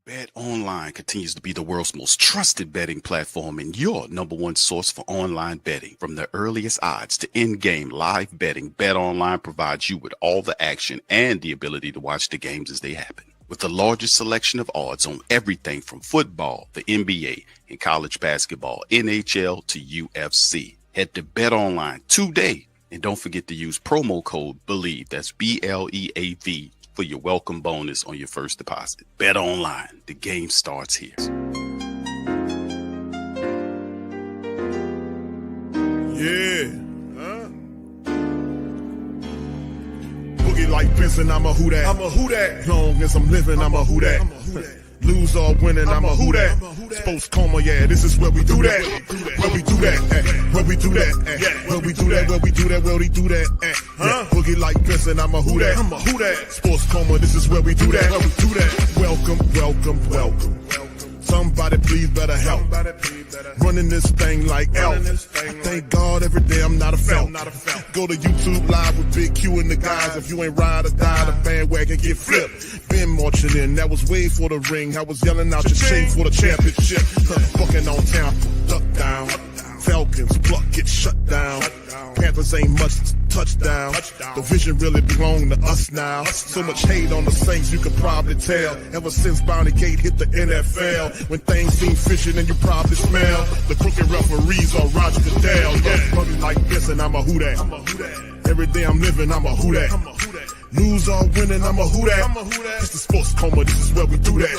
Bet Online continues to be the world's most trusted betting platform and your number one source for online betting. From the earliest odds to in-game live betting, Bet Online provides you with all the action and the ability to watch the games as they happen. With the largest selection of odds on everything from football, the NBA, and college basketball, NHL to UFC. Head to Bet Online today and don't forget to use promo code BELIEVE, that's BLEAV, for your welcome bonus on your first deposit. Bet Online, the game starts here. Yeah. Boogie like Vincent, I'm a who that. I'm a who that. Long as I'm living, I'm a who that. Lose or winning, I'm a who that. Sports Coma, yeah, this is where we do that. Where we do that, where we do that, where we do that, where we do that, where we do that. Boogie like Vincent, I'm a who that. I'm a who that. Sports Coma, this is where we do that. Where we do that. Welcome, welcome, welcome. Somebody please better help. Running this thing like elf. I thank God every day I'm not a felt. Go to YouTube Live with Big Q and the guys. If you ain't ride or die, the bandwagon get flipped. Been marching in, that was way for the ring. I was yelling out your shade for the championship. Bucking on Tampa, duck down. Falcons, pluck, get shut down. Panthers ain't much touchdown. The vision really belong to us now. So much hate on the Saints, you could probably tell. Ever since Bounty Gate hit the NFL, when things seem fishy and you probably smell the crooked referees on Roger Goodell. Yeah, running like this and I'm a who that. Every day I'm living, I'm a who that. Lose or winning, I'm a who that. It's the Sports Coma, this is where we do that.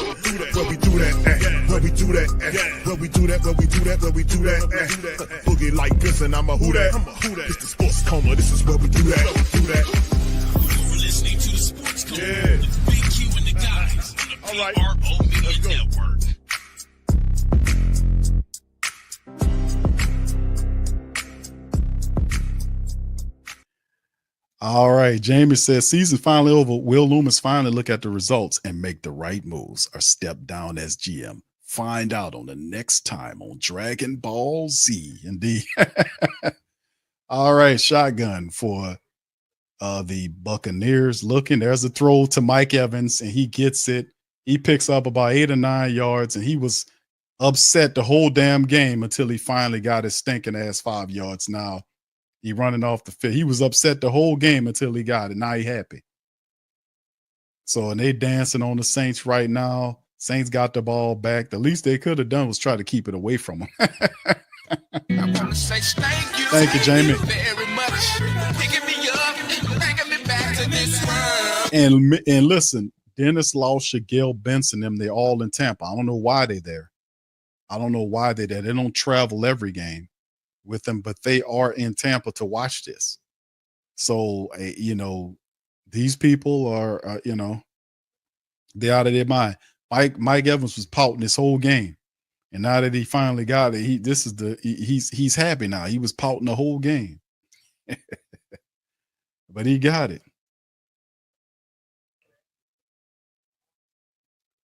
Where we do that, where we do that, where we do that, where we do that, where we do that. Boogie like this and I'm a who that. It's the Sports Coma, this is where we do that. You're listening to the Sports Coma with Big Q and the guys on the PRO Media Network. All right. Jamie says season finally over. Will Loomis finally look at the results and make the right moves or step down as GM? Find out on the next time on Dragon Ball Z. Indeed. All right. Shotgun for the Buccaneers looking. There's a throw to Mike Evans and he gets it. He picks up about 8 or 9 yards and he was upset the whole damn game until he finally got his stinking ass 5 yards. Now he running off the field. He was upset the whole game until he got it. Now he happy. So, and they dancing on the Saints right now. Saints got the ball back. The least they could have done was try to keep it away from them. I want to say Thank you, Jamie. Very much. Picking me up and bringing me back to this world. And listen, Dennis Law, Shigel Benson, them, they're all in Tampa. I don't know why they're there. I don't know why they're there. They don't travel every game with them, but they are in Tampa to watch this. So, these people are, they're out of their mind. Mike Evans was pouting this whole game. And now that he finally got it, he's happy now. He was pouting the whole game. But he got it.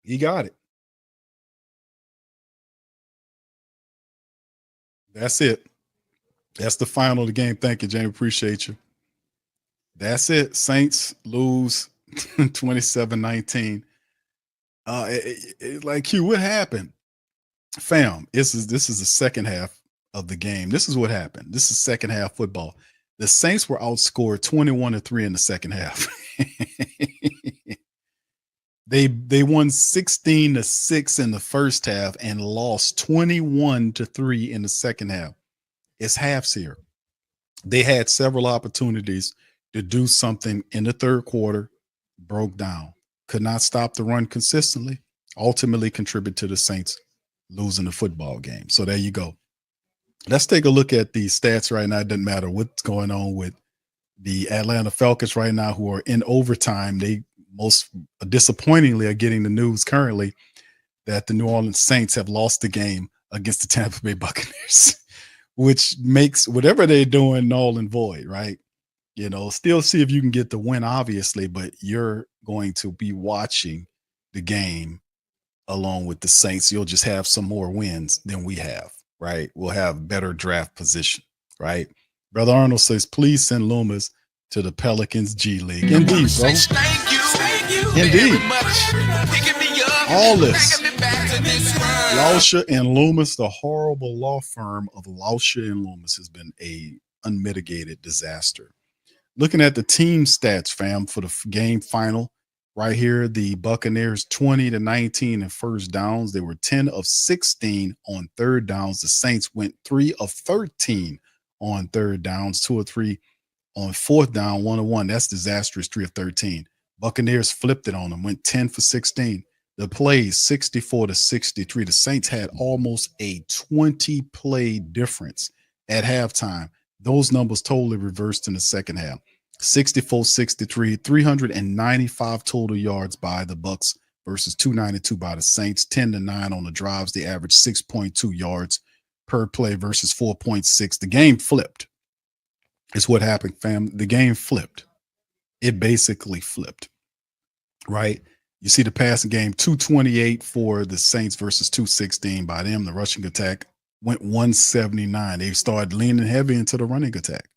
He got it. That's it. That's the final of the game. Thank you, Jamie. Appreciate you. That's it. Saints lose 27-19. Like Q, what happened? Fam, this is the second half of the game. This is what happened. This is second half football. The Saints were outscored 21-3 in the second half. They won 16-6 in the first half and lost 21-3 in the second half. It's halves here. They had several opportunities to do something in the third quarter, broke down, could not stop the run consistently, ultimately contributed to the Saints losing the football game. So there you go. Let's take a look at the stats right now. It doesn't matter what's going on with the Atlanta Falcons right now, who are in overtime. They most disappointingly are getting the news currently that the New Orleans Saints have lost the game against the Tampa Bay Buccaneers, which makes whatever they're doing null and void, right? Still see if you can get the win, obviously, but you're going to be watching the game along with the Saints. You'll just have some more wins than we have, right? We'll have better draft position, right? Brother Arnold says, please send Loomis to the Pelicans G League. Indeed, bro. Thank you Indeed. very much. Picking me up All this. Lauscher and Loomis, the horrible law firm of Lauscher and Loomis, has been a unmitigated disaster. Looking at the team stats, fam, for the game final, right here, the Buccaneers 20-19 in first downs. They were 10 of 16 on third downs. The Saints went 3 of 13 on third downs, 2 or 3 on fourth down, 1 of 1. That's disastrous, 3 of 13. Buccaneers flipped it on them, went 10 for 16. The plays 64-63. The Saints had almost a 20-play difference at halftime. Those numbers totally reversed in the second half. 64-63, 395 total yards by the Bucs versus 292 by the Saints. 10-9 on the drives. They averaged 6.2 yards per play versus 4.6. The game flipped. It's what happened, fam. The game flipped. It basically flipped, right? You see the passing game, 228 for the Saints versus 216 by them. The rushing attack went 179. They started leaning heavy into the running attack.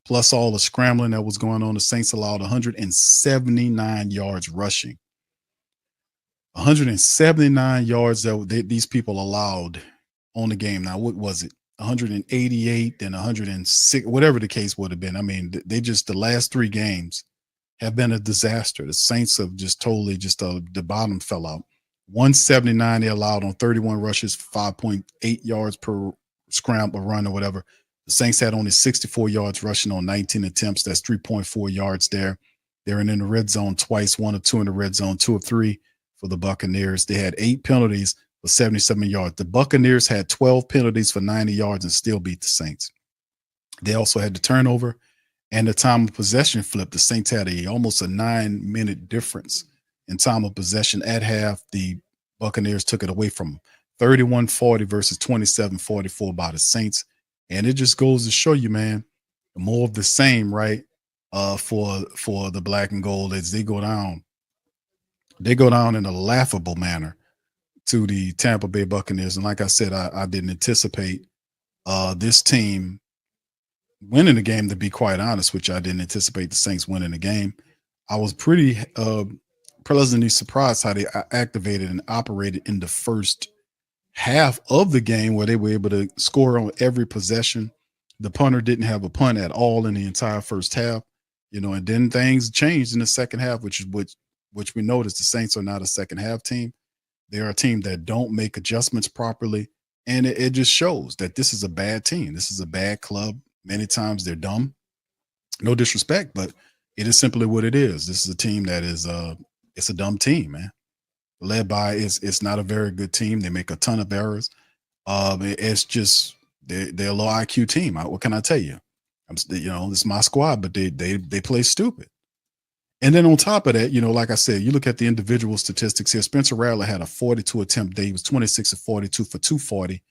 Plus all the scrambling that was going on, the Saints allowed 179 yards rushing. 179 yards that these people allowed on the game. Now, what was it? 188 and 106, whatever the case would have been. I mean, they just, the last 3 games have been a disaster. The Saints have just totally the bottom fell out. 179 they allowed on 31 rushes, 5.8 yards per scramble run or whatever. The Saints had only 64 yards rushing on 19 attempts. That's 3.4 yards there. They're in the red zone twice, 1 of 2 in the red zone, 2 of 3 for the Buccaneers. They had 8 penalties for 77 yards. The Buccaneers had 12 penalties for 90 yards and still beat the Saints. They also had the turnover and the time of possession flip. The Saints had almost a 9-minute difference in time of possession at half. The Buccaneers took it away from 31-40 versus 27-44 by the Saints. And it just goes to show you, man, more of the same, right? For the black and gold as they go down. They go down in a laughable manner to the Tampa Bay Buccaneers. And like I said, I didn't anticipate this team winning the game, to be quite honest, which I didn't anticipate the Saints winning the game. I was pretty pleasantly surprised how they activated and operated in the first half of the game, where they were able to score on every possession. The punter didn't have a punt at all in the entire first half, and then things changed in the second half, which we noticed the Saints are not a second half team. They are a team that don't make adjustments properly. And it just shows that this is a bad team. This is a bad club. Many times they're dumb. No disrespect, but it is simply what it is. This is a team that is it's a dumb team, man. Led by it's not a very good team. They make a ton of errors. It's just they're a low IQ team. What can I tell you? This is my squad, but they play stupid. And then on top of that, like I said, you look at the individual statistics here. Spencer Rattler had a 42 attempt day. He was 26 of 42 for 240,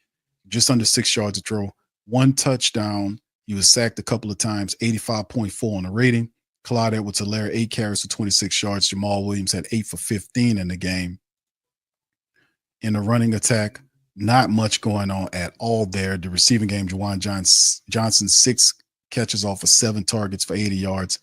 just under 6 yards to throw, 1 touchdown. He was sacked a couple of times, 85.4 on the rating. Clyde Edwards-Helaire, 8 carries for 26 yards. Jamal Williams had 8 for 15 in the game. In the running attack, not much going on at all there. The receiving game, Juwan Johnson, 6 catches off of 7 targets for 80 yards.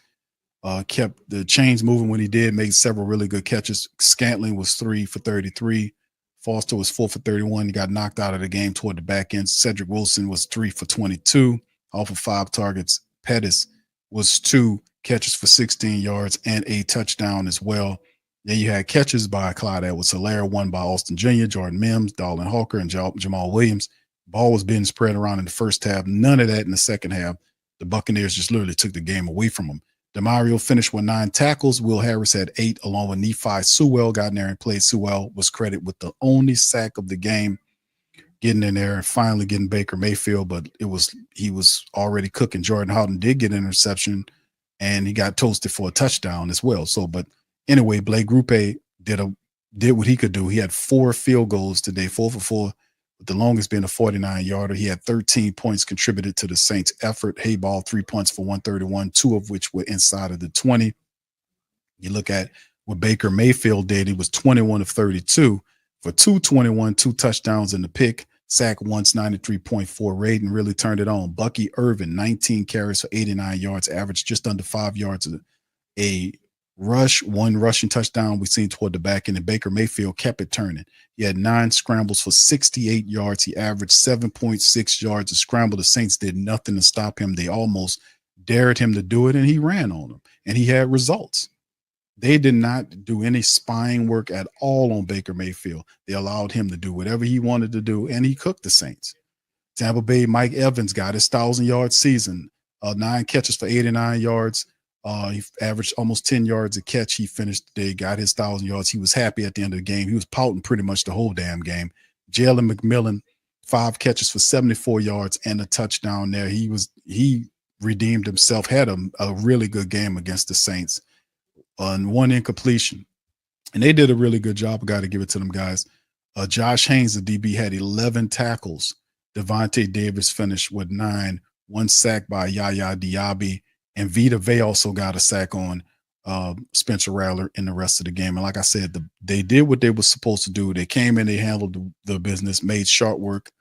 Kept the chains moving when he did, made several really good catches. Scantling was 3 for 33. Foster was 4 for 31. He got knocked out of the game toward the back end. Cedric Wilson was 3 for 22 off of 5 targets. Pettis was 2 catches for 16 yards and a touchdown as well. Then you had catches by Clyde Edwards-Helaire, 1 by Austin Jr., Jordan Mims, Darlin Hawker, and Jamal Williams. Ball was being spread around in the first half. None of that in the second half. The Buccaneers just literally took the game away from them. DeMario finished with 9 tackles. Will Harris had 8, along with Nephi Sewell. Got in there and played. Sewell was credited with the only sack of the game, getting in there and finally getting Baker Mayfield, but he was already cooking. Jordan Houghton did get an interception, and he got toasted for a touchdown as well. So, but anyway, Blake Grupe did what he could do. He had 4 field goals today, 4 for 4, with the longest being a 49-yarder. He had 13 points contributed to the Saints' effort. Hayball, 3 punts for 131, 2 of which were inside of the 20. You look at what Baker Mayfield did. He was 21 of 32 for 221, 2 touchdowns in the pick. Sack once, 93.4 rating, really turned it on. Bucky Irvin, 19 carries for 89 yards, averaged just under 5 yards a one rushing touchdown we seen toward the back end, and Baker Mayfield kept it turning. He had 9 scrambles for 68 yards. He averaged 7.6 yards a scramble. The Saints did nothing to stop him. They almost dared him to do it, and he ran on them, and he had results. They did not do any spying work at all on Baker Mayfield. They allowed him to do whatever he wanted to do, and he cooked the Saints. Tampa Bay, Mike Evans got his 1,000-yard season, 9 catches for 89 yards. He averaged almost 10 yards a catch. He finished the day, got his 1,000 yards. He was happy at the end of the game. He was pouting pretty much the whole damn game. Jalen McMillan, 5 catches for 74 yards and a touchdown there. He redeemed himself, had a really good game against the Saints on 1 incompletion. And they did a really good job. I got to give it to them guys. Josh Haynes, the DB, had 11 tackles. Devontae Davis finished with 9, 1 sack by Yaya Diaby. And Vita Vey also got a sack on Spencer Rattler in the rest of the game. And like I said, they did what they were supposed to do. They came in, they handled the business, made short work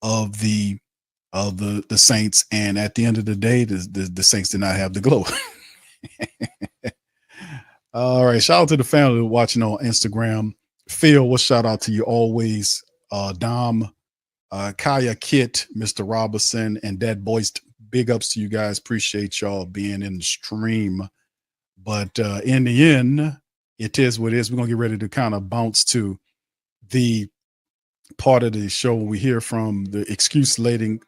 of the Saints. And at the end of the day, the Saints did not have the glow. All right. Shout out to the family watching on Instagram. Phil, what shout out to you always. Dom, Kaya Kit, Mr. Robinson, and Dad Boyce. Big ups to you guys. Appreciate y'all being in the stream. But in the end, it is what it is. We're going to get ready to kind of bounce to the part of the show we hear from the excuse-lating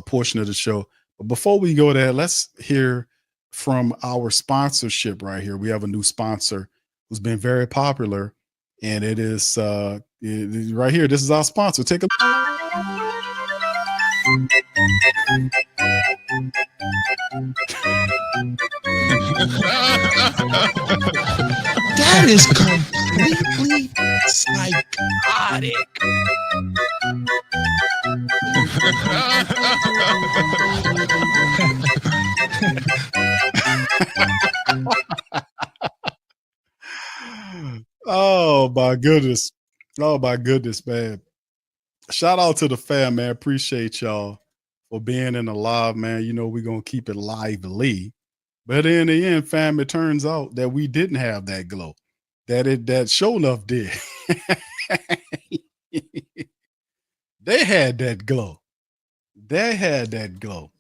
portion of the show. But before we go there, let's hear from our sponsorship right here. We have a new sponsor who's been very popular, and it is right here. This is our sponsor. Take a That is completely psychotic. Oh my goodness. Oh my goodness, man. Shout out to the fam, man. Appreciate y'all for being in the live, man. You know, we're going to keep it lively. But in the end, fam, it turns out that we didn't have that glow. That show enough did. They had that glow. They had that glow.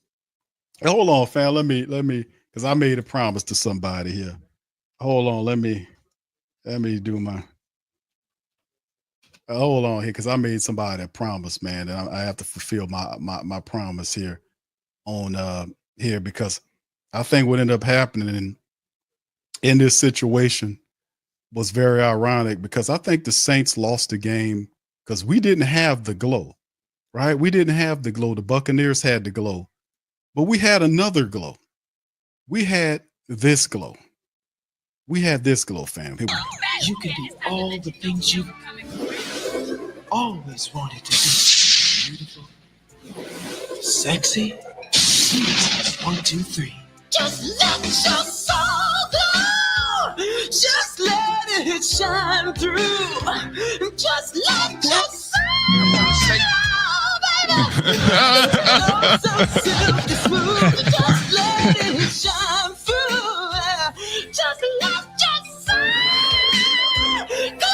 Hold on, fam. Let me, because I made a promise to somebody here. Hold on, let me do my. Hold on here, because I made somebody a promise, man, and I have to fulfill my promise here on here, because I think what ended up happening in this situation was very ironic, because I think the Saints lost the game because we didn't have the glow, right? We didn't have the glow. The Buccaneers had the glow, but we had another glow. We had this glow. We had this glow, fam. Here we go. You can do all the things you always wanted to do. Beautiful, sexy, 1, 2, 3. Just let your soul go. Just let it shine through. Just let your soul go, baby. So silky smooth. Just let it shine through. Just let your soul go.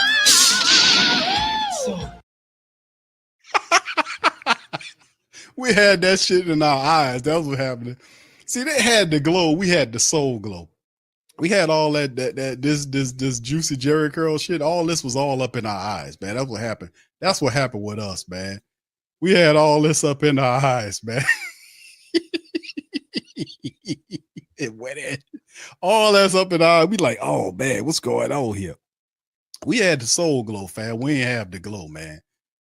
We had that shit in our eyes. That was what happened. See, they had the glow. We had the soul glow. We had all this juicy Jerry curl shit. All this was all up in our eyes, man. That's what happened. That's what happened with us, man. We had all this up in our eyes, man. It went in. All that's up in our eyes. We like, oh man, what's going on here? We had the soul glow, fam. We ain't have the glow, man.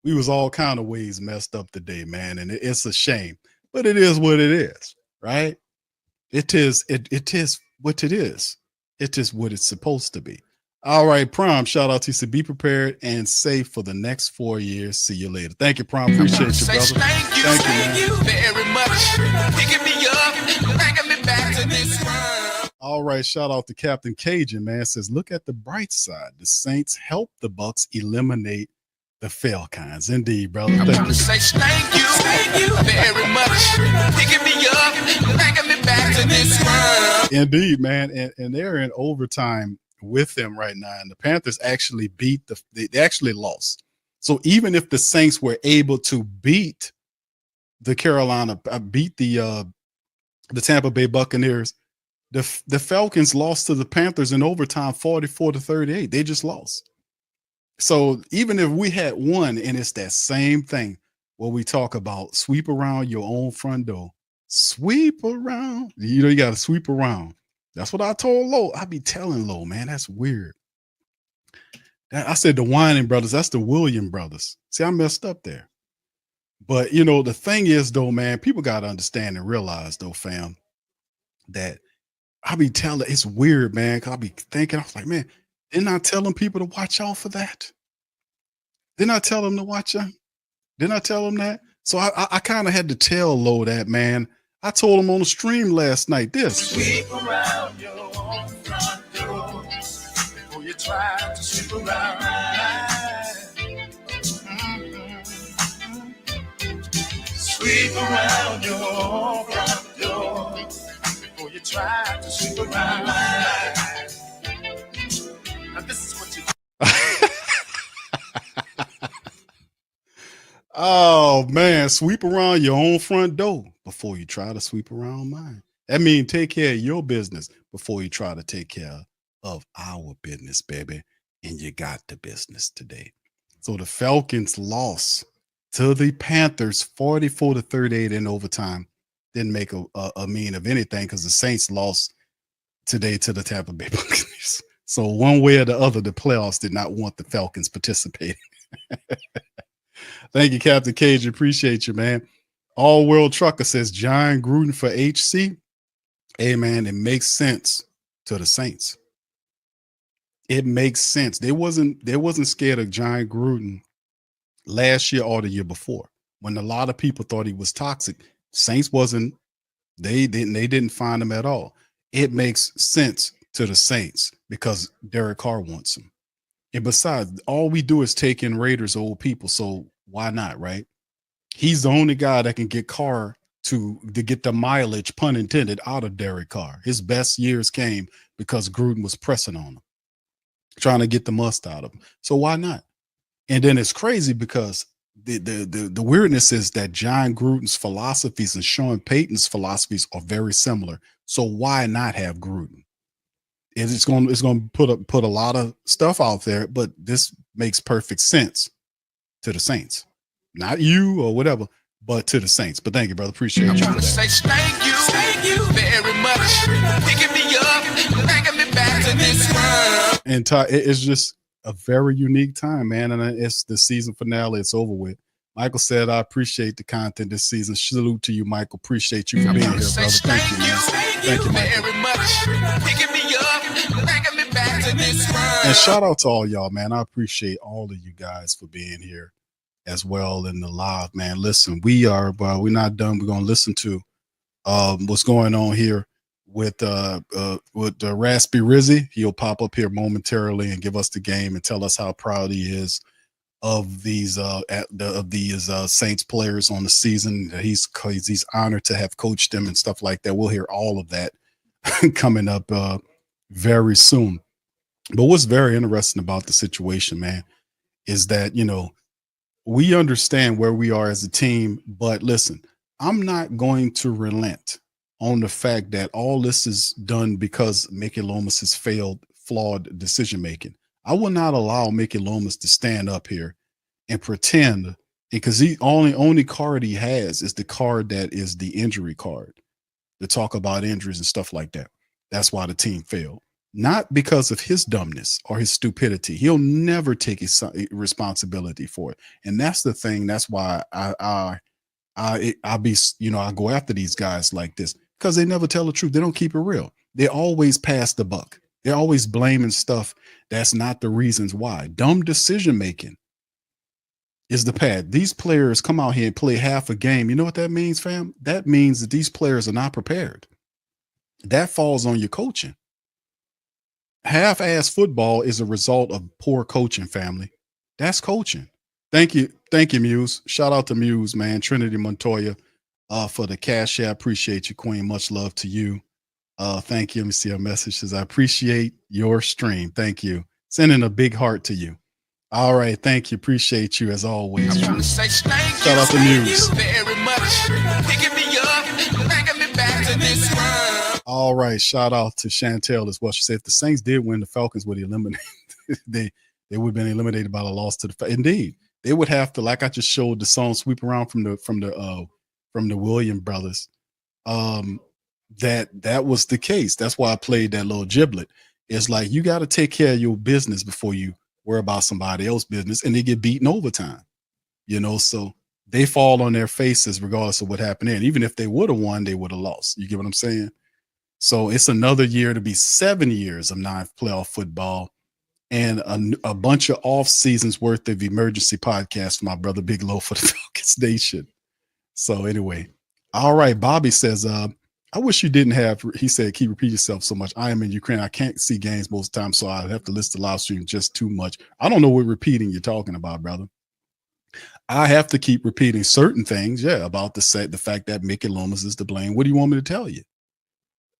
We was all kind of ways messed up today, man. And it's a shame, but it is what it is, right? It is what it is. It is what it's supposed to be. All right, Prom, shout out to you. So be prepared and safe for the next 4 years. See you later. Thank you, Prom. Appreciate you, brother. Thank you very much. Picking me up, bringing me back to this world. All right, shout out to Captain Cajun, man. Says, look at the bright side. The Saints helped the Bucs eliminate The Falcons, indeed, brother. I Thank want to you. say thank you very much. Picking me up, bringing me back to this world. Indeed, man. And they're in overtime with them right now. And the Panthers actually they actually lost. So even if the Saints were able to beat the Tampa Bay Buccaneers, the Falcons lost to the Panthers in overtime 44-38. They just lost. So even if we had won, and it's that same thing where we talk about sweep around your own front door, sweep around, you got to sweep around. That's what I told Lo. I be telling Lo, man, that's weird. I said the Whining brothers, that's the William brothers. See, I messed up there. But, the thing is, though, man, people got to understand and realize, though, fam, that I be telling, it's weird, man, because I be thinking, I was like, man, didn't I tell them people to watch out for that? Didn't I tell them to watch out? Didn't I tell them that? So I kind of had to tell Lo that, man. I told him on the stream last night this. Sweep around your own front door before you try to sweep around mine. Sweep around your own front door before you try to sweep around mine. Now this is what you Oh, man, sweep around your own front door before you try to sweep around mine. That means take care of your business before you try to take care of our business, baby. And you got the business today. So the Falcons lost to the Panthers 44-38 in overtime. Didn't make a mean of anything because the Saints lost today to the Tampa Bay Buccaneers. So one way or the other, the playoffs did not want the Falcons participating. Thank you, Captain Cage. Appreciate you, man. All World Trucker says John Gruden for HC. Hey, man, it makes sense to the Saints. It makes sense. They wasn't scared of John Gruden last year or the year before when a lot of people thought he was toxic. Saints wasn't. They didn't find him at all. It makes sense to the Saints because Derek Carr wants him. And besides, all we do is take in Raiders old people. So why not, right? He's the only guy that can get Carr to get the mileage, pun intended, out of Derek Carr. His best years came because Gruden was pressing on him, trying to get the must out of him. So why not? And then it's crazy because the weirdness is that John Gruden's philosophies and Sean Payton's philosophies are very similar. So why not have Gruden? It's going to put a lot of stuff out there, but this makes perfect sense to the Saints. Not you or whatever, but to the Saints. But thank you, brother. Appreciate you. I want to say thank you very much. Picking me up, bringing me back to this world. And it's just a very unique time, man. And it's the season finale. It's over with. Michael said, I appreciate the content this season. Salute to you, Michael. Appreciate you for being here, brother. Thank you, man. Thank you, Michael. Very much. Picking me up, bringing me back to this world. And shout out to all y'all, man. I appreciate all of you guys for being here as well in the live, man. Listen, we're not done. We're going to listen to what's going on here with Raspy Rizzy. He'll pop up here momentarily and give us the game and tell us how proud he is of these Saints players on the season. He's honored to have coached them and stuff like that. We'll hear all of that coming up very soon. But what's very interesting about the situation, man, is that, we understand where we are as a team, but listen, I'm not going to relent on the fact that all this is done because Mickey Lomas has flawed decision-making. I will not allow Mickey Lomas to stand up here and pretend, because the only card he has is the card that is the injury card to talk about injuries and stuff like that. That's why the team failed. Not because of his dumbness or his stupidity. He'll never take his responsibility for it. And that's the thing. That's why I go after these guys like this, because they never tell the truth. They don't keep it real. They always pass the buck. They're always blaming stuff that's not the reasons why. Dumb decision-making is the path. These players come out here and play half a game. You know what that means, fam? That means that these players are not prepared. That falls on your coaching. Half-ass football is a result of poor coaching, family. That's coaching. Thank you, Muse. Shout out to Muse, man. Trinity Montoya, for the cash app. Appreciate you, Queen. Much love to you. Thank you. Let me see her message. Says, I appreciate your stream. Thank you. Sending a big heart to you. All right. Thank you. Appreciate you as always. Shout out to Muse. Very much picking me up, bringing me back to this world. All right. Shout out to Chantel as well. She said if the Saints did win, the Falcons would eliminate. they would have been eliminated by the loss to the. Indeed, they would have to. Like I just showed the song "Sweep Around" from the Williams brothers. That was the case. That's why I played that little giblet. It's like you got to take care of your business before you worry about somebody else's business, and they get beaten overtime. So they fall on their faces regardless of what happened. And even if they would have won, they would have lost. You get what I'm saying? So it's another year to be 7 years of non-playoff football and a bunch of off seasons worth of emergency podcasts for my brother Big Low for the Falcons Nation. So anyway, all right. Bobby says, I wish you didn't have, he said, keep repeating yourself so much. I am in Ukraine. I can't see games most of the time, so I have to listen to live stream just too much. I don't know what repeating you're talking about, brother. I have to keep repeating certain things, about the fact that Mickey Loomis is to blame. What do you want me to tell you?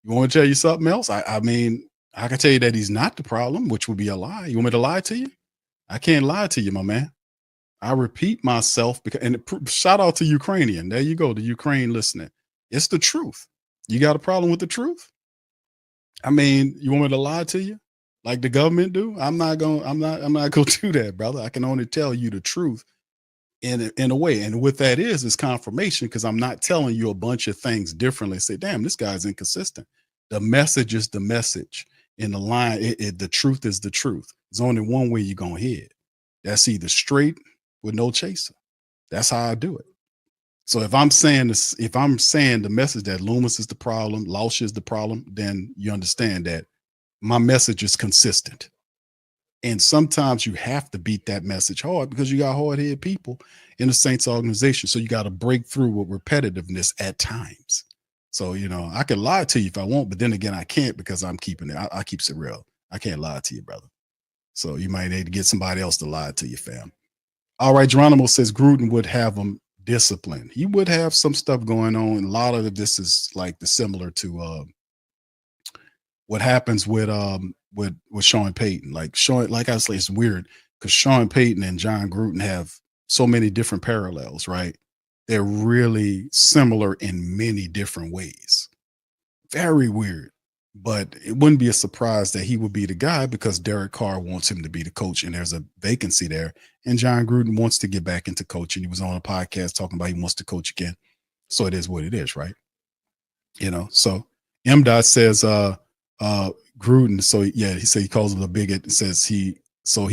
You want me to tell you something else? I mean, I can tell you that he's not the problem, which would be a lie. You want me to lie to you? I can't lie to you, my man. I repeat myself shout out to Ukrainian. There you go, the Ukraine listening. It's the truth. You got a problem with the truth? I mean, you want me to lie to you like the government do? I'm not gonna do that, brother. I can only tell you the truth in a way. And what that is confirmation, because I'm not telling you a bunch of things differently. Say, damn, this guy's inconsistent. The message is the message. In the line, the truth is the truth. There's only one way you're gonna hear it. That's either straight with no chaser. That's how I do it. So if I'm saying this, if I'm saying the message that Loomis is the problem, Lausch is the problem, then you understand that my message is consistent. And sometimes you have to beat that message hard because you got hard-headed people in the Saints organization. So you got to break through with repetitiveness at times. So, I can lie to you if I want, but then again, I can't because I'm keeping it. I keep it real. I can't lie to you, brother. So you might need to get somebody else to lie to you, fam. All right. Geronimo says Gruden would have them disciplined. He would have some stuff going on. A lot of this is like similar to what happens with Sean Payton. Like I say, it's weird because Sean Payton and John Gruden have so many different parallels, right? They're really similar in many different ways. Very weird. But it wouldn't be a surprise that he would be the guy because Derek Carr wants him to be the coach and there's a vacancy there. And John Gruden wants to get back into coaching. He was on a podcast talking about he wants to coach again. So it is what it is, right? So M. says Gruden. So he said he calls him a bigot and says he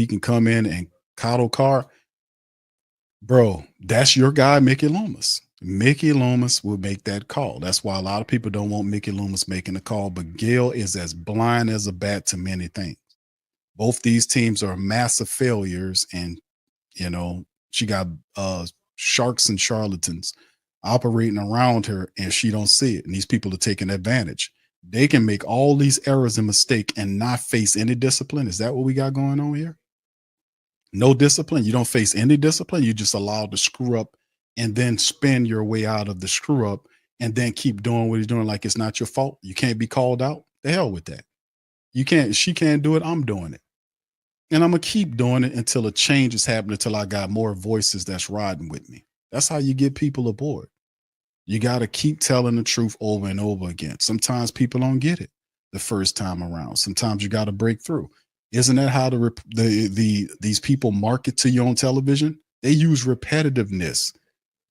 can come in and coddle Carr. Bro, that's your guy, Mickey Loomis. Mickey Loomis will make that call. That's why a lot of people don't want Mickey Loomis making the call, but Gail is as blind as a bat to many things. Both these teams are massive failures, and she got sharks and charlatans operating around her, and she don't see it. And these people are taking advantage. They can make all these errors and mistakes and not face any discipline. Is that what we got going on here? No discipline. You don't face any discipline. You just allowed to screw up and then spin your way out of the screw up and then keep doing what he's doing like it's not your fault. You can't be called out. The hell with that. She can't do it. I'm doing it. And I'm going to keep doing it until a change is happening, until I got more voices that's riding with me. That's how you get people aboard. You got to keep telling the truth over and over again. Sometimes people don't get it the first time around. Sometimes you got to break through. Isn't that how these people market to you on television? They use repetitiveness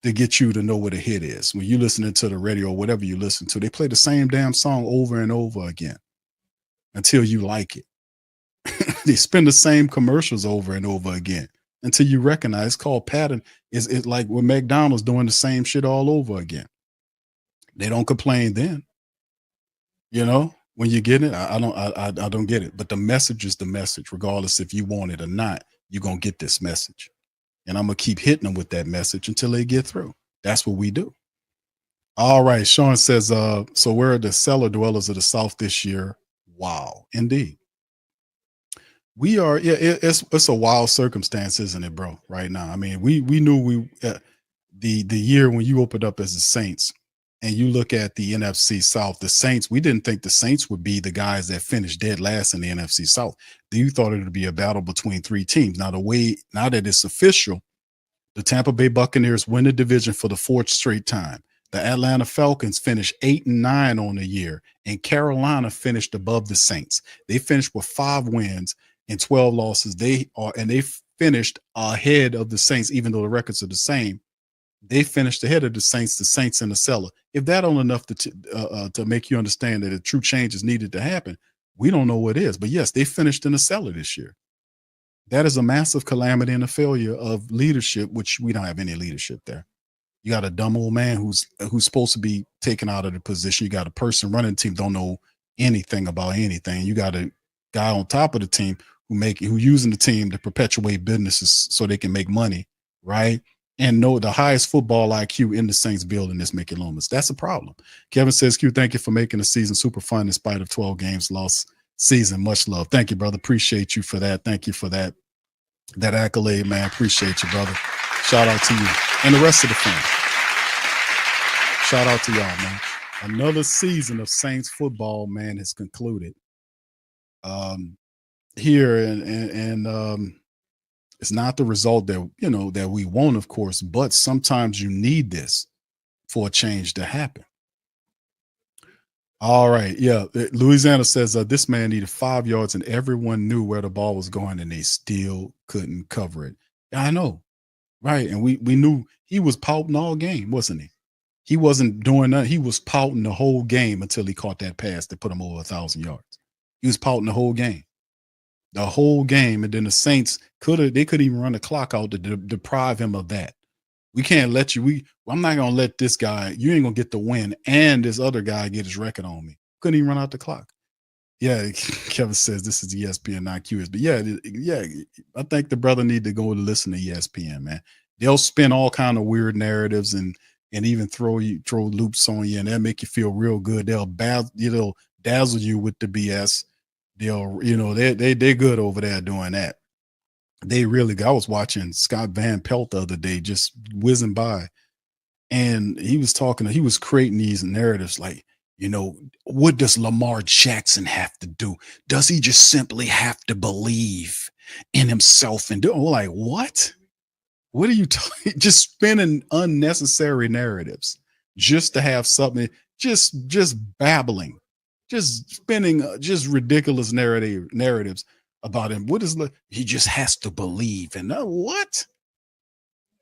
to get you to know what a hit is. When you're listening to the radio or whatever you listen to, they play the same damn song over and over again until you like it. They spin the same commercials over and over again until you recognize it's called pattern. It's like when McDonald's doing the same shit all over again. They don't complain then. When you get it, I don't get it. But the message is the message, regardless if you want it or not. You're gonna get this message. And I'm going to keep hitting them with that message until they get through. That's what we do. All right. Sean says, so where are the cellar dwellers of the South this year? Wow. Indeed. We are, yeah. It's a wild circumstance, isn't it, bro? Right now, I mean, we knew the year when you opened up as the Saints, and you look at the NFC South, the Saints. We didn't think the Saints would be the guys that finished dead last in the NFC South. You thought it would be a battle between three teams. Now that it's official, the Tampa Bay Buccaneers win the division for the fourth straight time. The Atlanta Falcons finished 8-9 on the year, and Carolina finished above the Saints. They finished with 5 wins and 12 losses. They finished ahead of the Saints, even though the records are the same. They finished ahead of the Saints in the cellar. If that don't enough to make you understand that a true change is needed to happen, we don't know what is. But yes, they finished in the cellar this year. That is a massive calamity and a failure of leadership, which we don't have any leadership there. You got a dumb old man who's supposed to be taken out of the position. You got a person running the team, don't know anything about anything. You got a guy on top of the team who using the team to perpetuate businesses so they can make money, right? And know the highest football IQ in the Saints building is Mickey Loomis. That's a problem. Kevin says, Q, thank you for making the season super fun in spite of 12 games lost season. Much love. Thank you, brother. Appreciate you for that. Thank you for that accolade, man. Appreciate you, brother. Shout out to you and the rest of the fans. Shout out to y'all, man. Another season of Saints football, man, has concluded here, and it's not the result that we want, of course, but sometimes you need this for a change to happen. All right, yeah. Louisiana says this man needed 5 yards, and everyone knew where the ball was going, and they still couldn't cover it. I know, right? And we knew he was pouting all game, wasn't he? He wasn't doing nothing. He was pouting the whole game until he caught that pass that put him over 1,000 yards. He was pouting the whole game. And then the Saints couldn't even run the clock out to deprive him of that. We can't let you. I'm not gonna let this guy. You ain't gonna get the win, and this other guy get his record on me. Couldn't even run out the clock. Yeah, Kevin says this is ESPN, not QS. But yeah. I think the brother need to go listen to ESPN, man. They'll spin all kind of weird narratives and even throw loops on you, and that make you feel real good. They'll dazzle you with the BS. They're good over there doing that. They really I was watching Scott Van Pelt the other day, just whizzing by, and he was creating these narratives like, what does Lamar Jackson have to do? Does he just simply have to believe in himself and do? We're like, what? What are you talking? Just spinning unnecessary narratives just to have something, just babbling, just spinning just ridiculous narratives about him. He just has to believe. And what?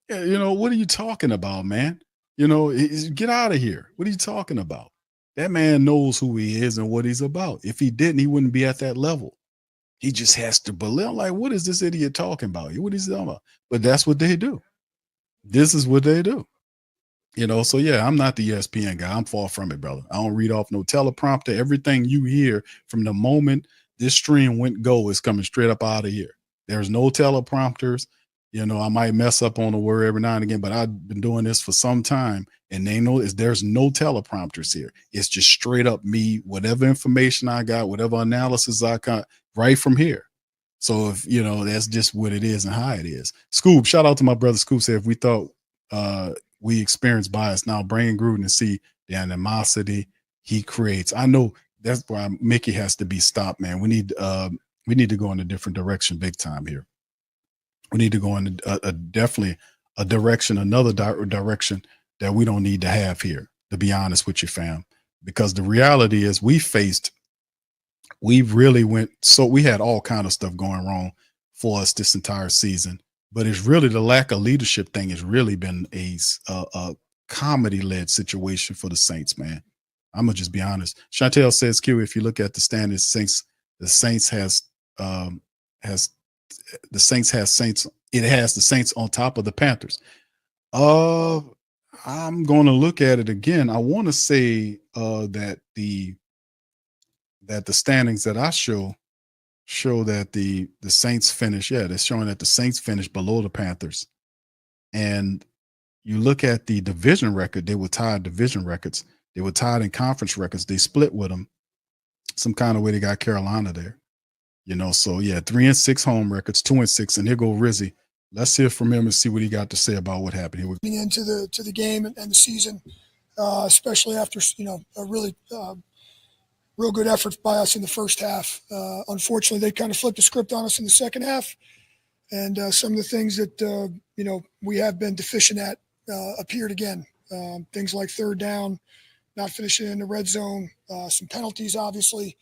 What are you talking about, man? Get out of here. What are you talking about? That man knows who he is and what he's about. If he didn't, he wouldn't be at that level. He just has to believe. I'm like, what is this idiot talking about? What is he talking about? But that's what they do. This is what they do. So yeah, I'm not the ESPN guy. I'm far from it, brother. I don't read off no teleprompter. Everything you hear from the moment this stream went go is coming straight up out of here. There's no teleprompters. I might mess up on a word every now and again, but I've been doing this for some time, and they know there's no teleprompters here. It's just straight up me, whatever information I got, whatever analysis I got right from here. So if that's just what it is and how it is. Scoop, shout out to my brother Scoop, said if we thought we experience bias, now bring Gruden and see the animosity he creates. I know that's why Mickey has to be stopped, man. We need to go in a different direction big time here. We need to go in definitely a direction, another direction that we don't need to have here, to be honest with you, fam. Because the reality is we had all kind of stuff going wrong for us this entire season. But it's really the lack of leadership thing has really been a comedy-led situation for the Saints, man. I'm gonna just be honest. Chantel says, Q, if you look at the standings, the Saints has the Saints on top of the Panthers. I'm going to look at it again. I want to say that the standings that I show that the Saints finish. Yeah, they're showing that the Saints finished below the Panthers. And you look at the division record, they were tied division records. They were tied in conference records. They split with them some kind of way. They got Carolina there. So yeah, 3-6 home records, 2-6, and here go Rizzy. Let's hear from him and see what he got to say about what happened here. Into the game and the season, especially after a really real good effort by us in the first half. Unfortunately, they kind of flipped the script on us in the second half, and some of the things that we have been deficient at appeared again. Things like third down, not finishing in the red zone, some penalties, obviously,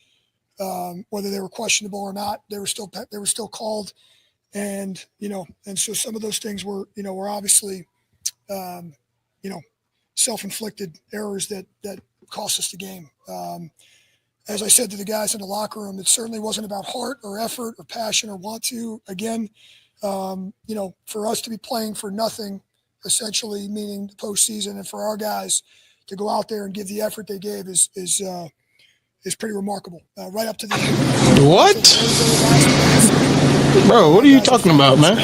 whether they were questionable or not, they were still called, and so some of those things were obviously self-inflicted errors that cost us the game. As I said to the guys in the locker room, it certainly wasn't about heart or effort or passion or want to. Again, for us to be playing for nothing, essentially meaning the postseason, and for our guys to go out there and give the effort they gave is pretty remarkable. Right up to the what? Bro, what are you talking about, man?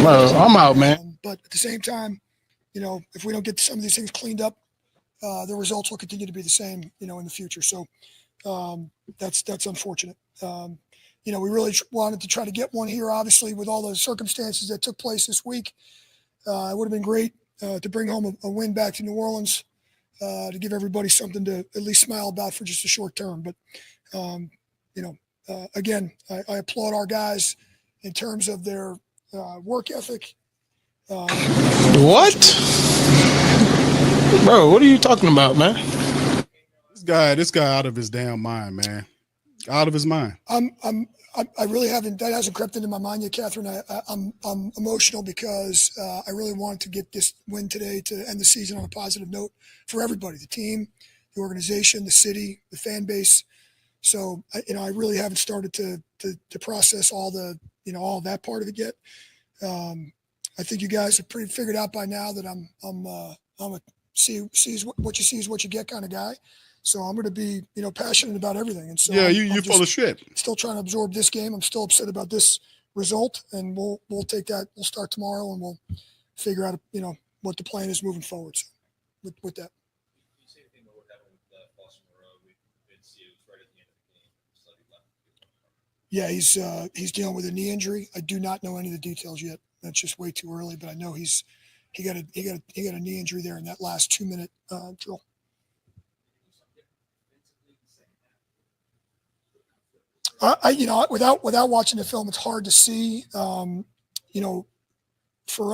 Bro, I'm out, man. But at the same time, if we don't get some of these things cleaned up, the results will continue to be the same, in the future. So that's unfortunate. We really wanted to try to get one here, obviously, with all the circumstances that took place this week. It would have been great to bring home a win back to New Orleans, to give everybody something to at least smile about for just a short term. But, again, I applaud our guys in terms of their work ethic. What? Bro, what are you talking about, man? This guy out of his damn mind, man. Out of his mind. I really haven't. That hasn't crept into my mind yet, Catherine. I'm emotional because I really wanted to get this win today to end the season on a positive note for everybody: the team, the organization, the city, the fan base. So I really haven't started to process all all that part of it yet. I think you guys have pretty figured out by now that I'm a sees what you see is what you get kind of guy. So I'm going to be, passionate about everything. And so you're full of shit. Still trying to absorb this game. I'm still upset about this result, and we'll take that. We'll start tomorrow, and we'll figure out, what the plan is moving forward. So with that. Yeah, he's dealing with a knee injury. I do not know any of the details yet. That's just way too early. But I know he got a knee injury there in that last 2-minute drill. Without watching the film, it's hard to see. For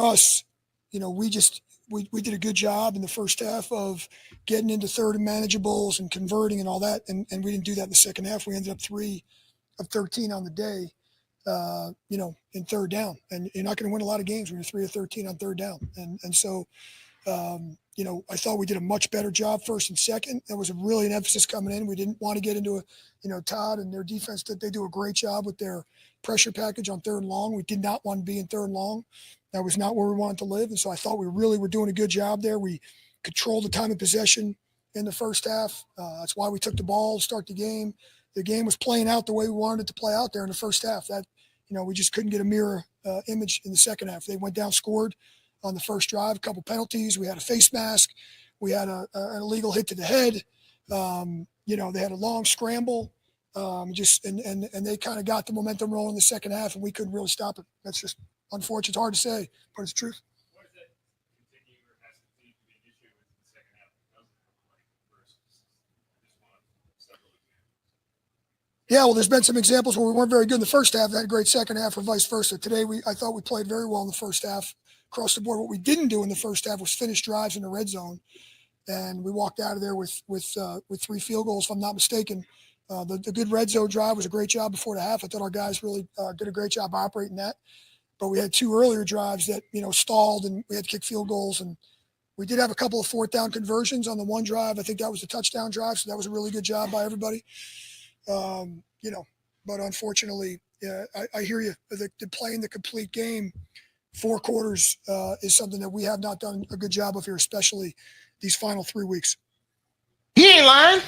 us, we did a good job in the first half of getting into third and manageables and converting and all that, and we didn't do that in the second half. We ended up 3 of 13 on the day, in third down, and you're not going to win a lot of games when you're 3 of 13 on third down, and so. I thought we did a much better job first and second. That was really an emphasis coming in. We didn't want to get into Todd and their defense, that they do a great job with their pressure package on third and long. We did not want to be in third and long. That was not where we wanted to live. And so I thought we really were doing a good job there. We controlled the time of possession in the first half. That's why we took the ball to start the game. The game was playing out the way we wanted it to play out there in the first half. That, we just couldn't get a mirror image in the second half. They went down, scored on the first drive, a couple penalties. We had a face mask. We had an illegal hit to the head. They had a long scramble. And they kind of got the momentum rolling in the second half, and we couldn't really stop it. That's just unfortunate. It's hard to say, but it's the truth. What does that continue or has to continue to be an issue with the second half versus this one, several examples? Yeah, well, there's been some examples where we weren't very good in the first half, had a great second half, or vice versa. Today, I thought we played very well in the first half. Across the board, what we didn't do in the first half was finish drives in the red zone, and we walked out of there with 3 field goals, if I'm not mistaken. The good red zone drive was a great job before the half. I thought our guys really did a great job operating that. But we had 2 earlier drives that stalled, and we had to kick field goals. And we did have a couple of 4th down conversions on the one drive. I think that was a touchdown drive, so that was a really good job by everybody. But unfortunately, I hear you. The playing the complete game. 4 quarters is something that we have not done a good job of here, especially these final 3 weeks. He ain't lying.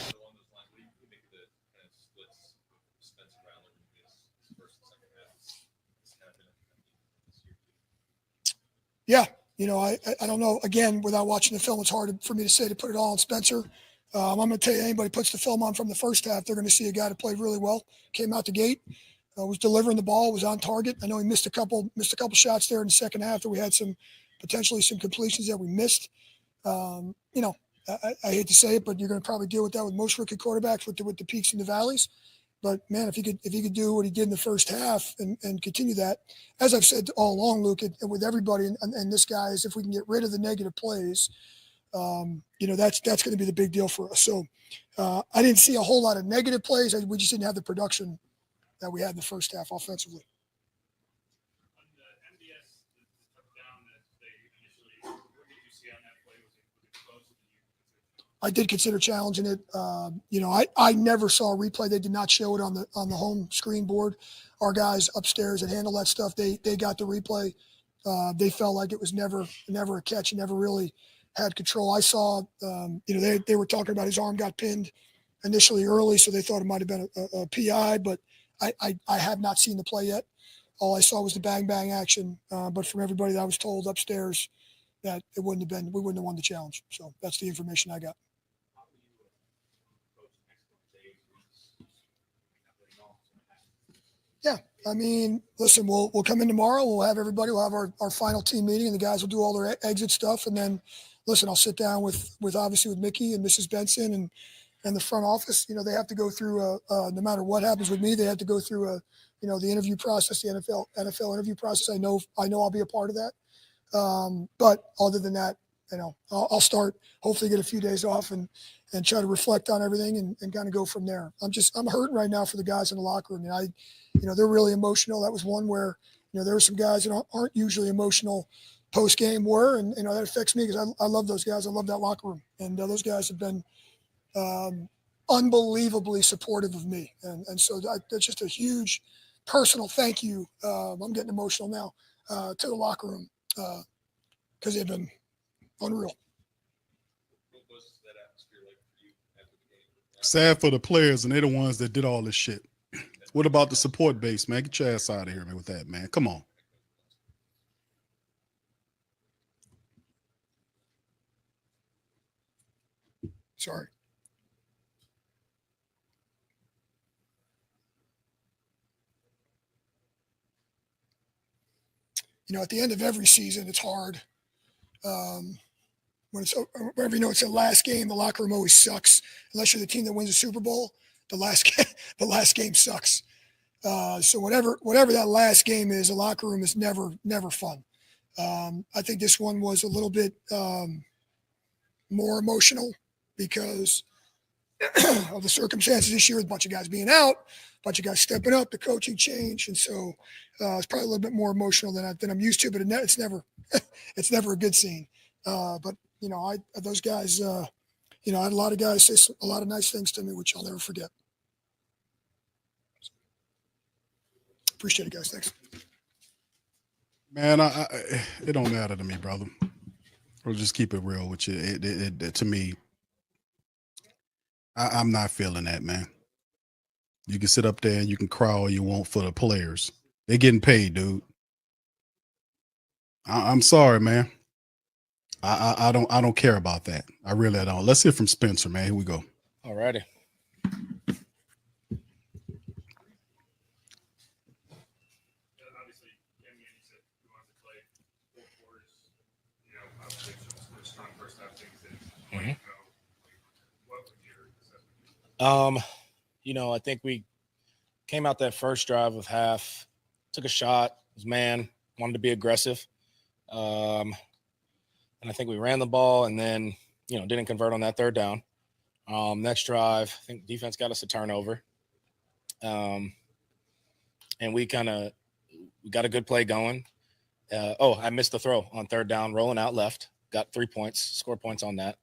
Yeah, I don't know. Again, without watching the film, it's hard for me to say to put it all on Spencer. I'm going to tell you, anybody puts the film on from the first half, they're going to see a guy that played really well, came out the gate, was delivering the ball, was on target. I know he missed a couple shots there in the second half that we had potentially some completions that we missed. I hate to say it, but you're going to probably deal with that with most rookie quarterbacks with the peaks and the valleys. But man, if he could do what he did in the first half and continue that, as I've said all along, Luke, and with everybody and this guy, is if we can get rid of the negative plays, that's going to be the big deal for us. So I didn't see a whole lot of negative plays. We just didn't have the production that we had in the first half offensively. On the MDS, the touchdown that they initially, what did you see on that play? Was it close? I did consider challenging it. I never saw a replay. They did not show it on the home screen board. Our guys upstairs that handle that stuff, they got the replay. They felt like it was never a catch and never really had control. I saw, they were talking about his arm got pinned initially early, so they thought it might have been a PI, but I have not seen the play yet. All I saw was the bang bang action. But from everybody that I was told upstairs that we wouldn't have won the challenge. So that's the information I got. Yeah, I mean, listen, we'll come in tomorrow. We'll have our final team meeting, and the guys will do all their exit stuff. And then, listen, I'll sit down with obviously with Mickey and Mrs. Benson and the front office. They have to go through no matter what happens with me, they have to go through the interview process, the NFL interview process. I know I'll be a part of that. But other than that, I'll start, hopefully get a few days off and try to reflect on everything and kind of go from there. I'm hurting right now for the guys in the locker room. They're really emotional. That was one where, there are some guys that aren't usually emotional post game and that affects me because I love those guys. I love that locker room. And those guys have been unbelievably supportive of me. And so that's just a huge personal thank you. I'm getting emotional now to the locker room because they've been unreal. Sad for the players, and they're the ones that did all this shit. What about the support base, man? Get your ass out of here, man, with that, man. Come on. Sorry. At the end of every season, it's hard. Whenever it's the last game, the locker room always sucks. Unless you're the team that wins the Super Bowl, the last game sucks. So whatever that last game is, the locker room is never fun. I think this one was a little bit more emotional because of the circumstances this year, with a bunch of guys being out, a bunch of guys stepping up, the coaching change, and so it's probably a little bit more emotional than I'm used to. But it's never a good scene. But those guys, I had a lot of guys say a lot of nice things to me, which I'll never forget. Appreciate it, guys. Thanks. Man, it don't matter to me, brother. I'll just keep it real with you. It to me, I'm not feeling that, man. You can sit up there and you can cry all you want for the players. They're getting paid, dude. I'm sorry, man. I don't care about that. I really don't. Let's hear from Spencer, man. Here we go. All righty. Obviously, you said you wanted to play full quarters. Obviously, some strong first half things that go. What would your assessment be? I think we came out that first drive of half, took a shot, was wanted to be aggressive. And I think we ran the ball and then, didn't convert on that third down. Next drive, I think defense got us a turnover. And we got a good play going. I missed the throw on third down, rolling out left, got 3 points, scored points on that.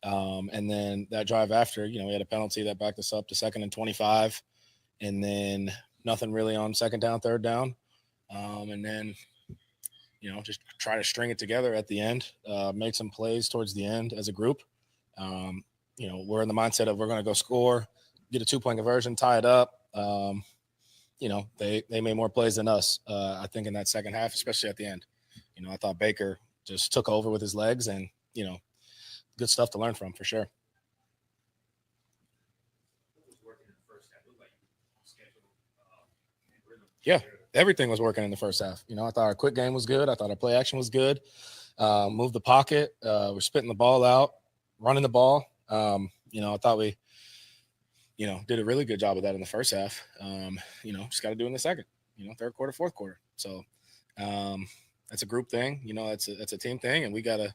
And then that drive after, we had a penalty that backed us up to 2nd and 25. And then nothing really on second down, third down. And then, just try to string it together at the end, make some plays towards the end as a group. We're in the mindset of we're going to go score, get a 2-point conversion, tie it up. They made more plays than us, I think, in that second half, especially at the end. I thought Baker just took over with his legs and, good stuff to learn from for sure. Yeah, everything was working in the first half. I thought our quick game was good. I thought our play action was good. Moved the pocket. We're spitting the ball out, running the ball. I thought we, did a really good job of that in the first half. Just got to do it in the second, third quarter, fourth quarter. So that's a group thing. It's a team thing, and we got to,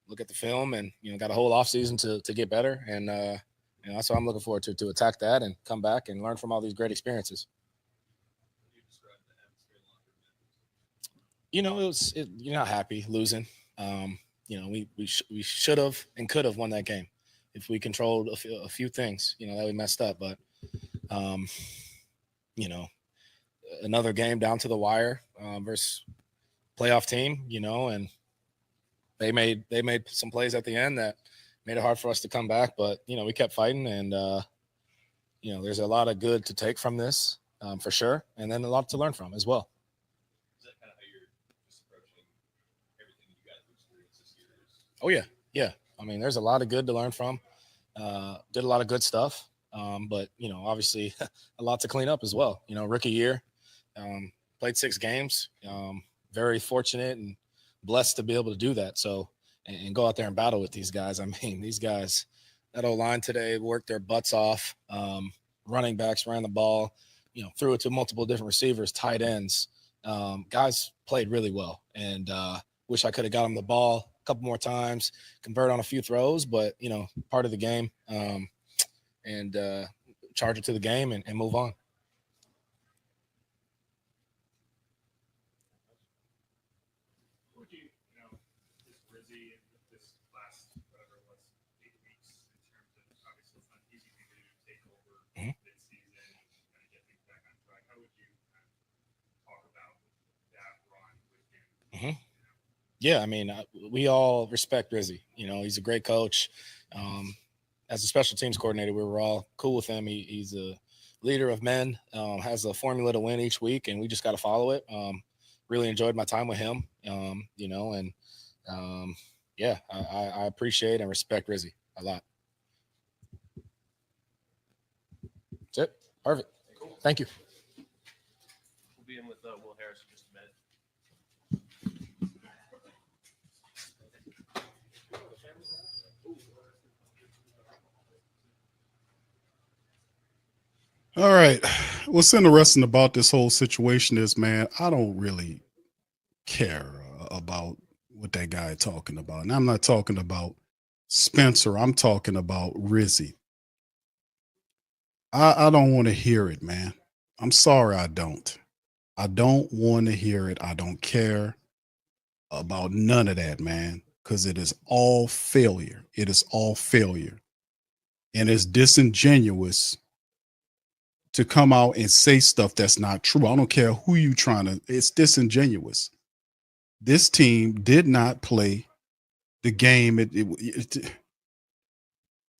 look at the film and, got a whole off season to get better. And, that's what I'm looking forward to attack that and come back and learn from all these great experiences. You're not happy losing. We should have and could have won that game if we controlled a few things, that we messed up. But, another game down to the wire versus playoff team, and they made some plays at the end that made it hard for us to come back. But, we kept fighting, and, there's a lot of good to take from this for sure, and then a lot to learn from as well. Oh, yeah. Yeah. I mean, there's a lot of good to learn from. Did a lot of good stuff. But, obviously a lot to clean up as well. Rookie year, played 6 games. Very fortunate and blessed to be able to do that. So, and go out there and battle with these guys. I mean, these guys, that O-line today worked their butts off. Running backs ran the ball, threw it to multiple different receivers, tight ends. Guys played really well. And wish I could have got them the ball couple more times, convert on a few throws, but part of the game, and charge it to the game and move on. What would you, this Rizzy and this last, whatever it was, 8 weeks in terms of, obviously it's not easy for you to take over mid-season and kind of get things back on track. How would you kind of talk about that run with him? Yeah, I mean, we all respect Rizzy. He's a great coach. As a special teams coordinator, we were all cool with him. He's a leader of men, has a formula to win each week, and we just got to follow it. Really enjoyed my time with him, and I appreciate and respect Rizzy a lot. That's it. Perfect. Cool. Thank you. We'll be in with Will Harris in just a minute. All right. What's interesting about this whole situation is, man, I don't really care about what that guy talking about. And I'm not talking about Spencer. I'm talking about Rizzy. I don't want to hear it, man. I'm sorry, I don't. I don't want to hear it. I don't care about none of that, man, because it is all failure. It is all failure. And it's disingenuous to come out and say stuff that's not true. I don't care who you trying to, it's disingenuous. This team did not play the game.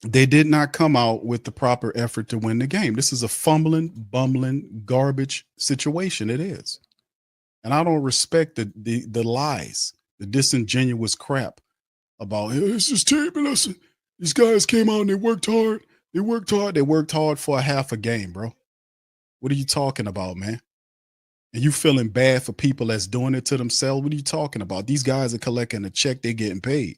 They did not come out with the proper effort to win the game. This is a fumbling, bumbling, garbage situation. It is. And I don't respect the lies, the disingenuous crap about, hey, it's just team. Listen, these guys came out and they worked hard. They worked hard for a half a game, bro. What are you talking about, man? And you feeling bad for people that's doing it to themselves? What are you talking about? These guys are collecting a check, they're getting paid.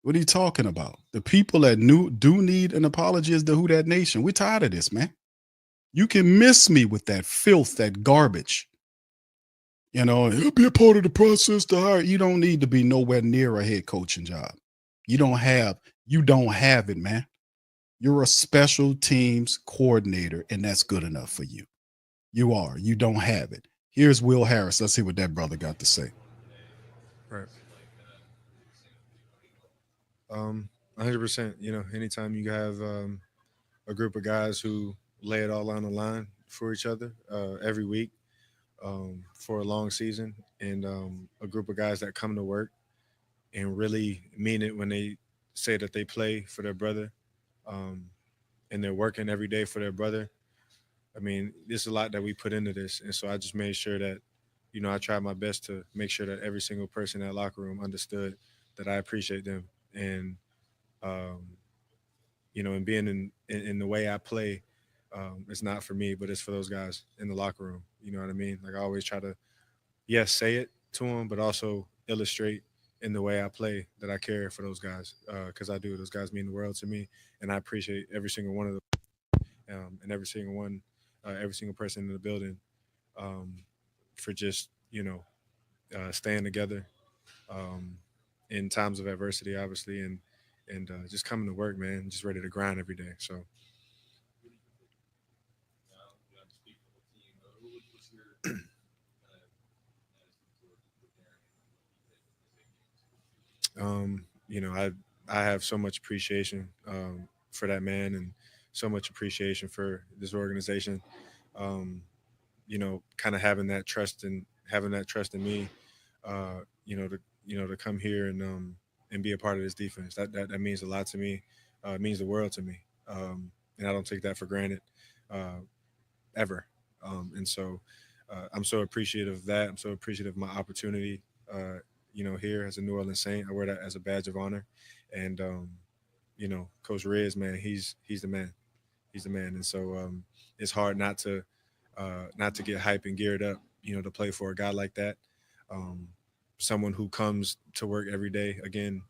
What are you talking about? The people that do need an apology is the Who Dat Nation. We're tired of this, man. You can miss me with that filth, that garbage. It'll be a part of the process to hire. You don't need to be nowhere near a head coaching job. You don't have it, man. You're a special teams coordinator, and that's good enough for you. You are. You don't have it. Here's Will Harris. Let's see what that brother got to say. Right. 100%. Anytime you have a group of guys who lay it all on the line for each other every week for a long season, and a group of guys that come to work and really mean it when they say that they play for their brother, and they're working every day for their brother. I mean, there's a lot that we put into this. And so I just made sure that, I tried my best to make sure that every single person in that locker room understood that I appreciate them. And, and being in the way I play, It's not for me, but it's for those guys in the locker room. You know what I mean? Like I always try to, yes, say it to them, but also illustrate in the way I play that I care for those guys because I do. Those guys mean the world to me, and I appreciate every single one of them and every single person in the building um, for just staying together um, in times of adversity, obviously, and just coming to work, man, just ready to grind every day. So I have so much appreciation for that man and so much appreciation for this organization. Um, kind of having that trust in me, to come here and be a part of this defense. That means a lot to me. It means the world to me, and I don't take that for granted ever. And so I'm so appreciative of that. I'm so appreciative of my opportunity. Here as a New Orleans Saint, I wear that as a badge of honor. And Coach Reyes, man, he's the man. He's the man. And so it's hard not to get hype and geared up, to play for a guy like that. Um, Someone who comes to work every day again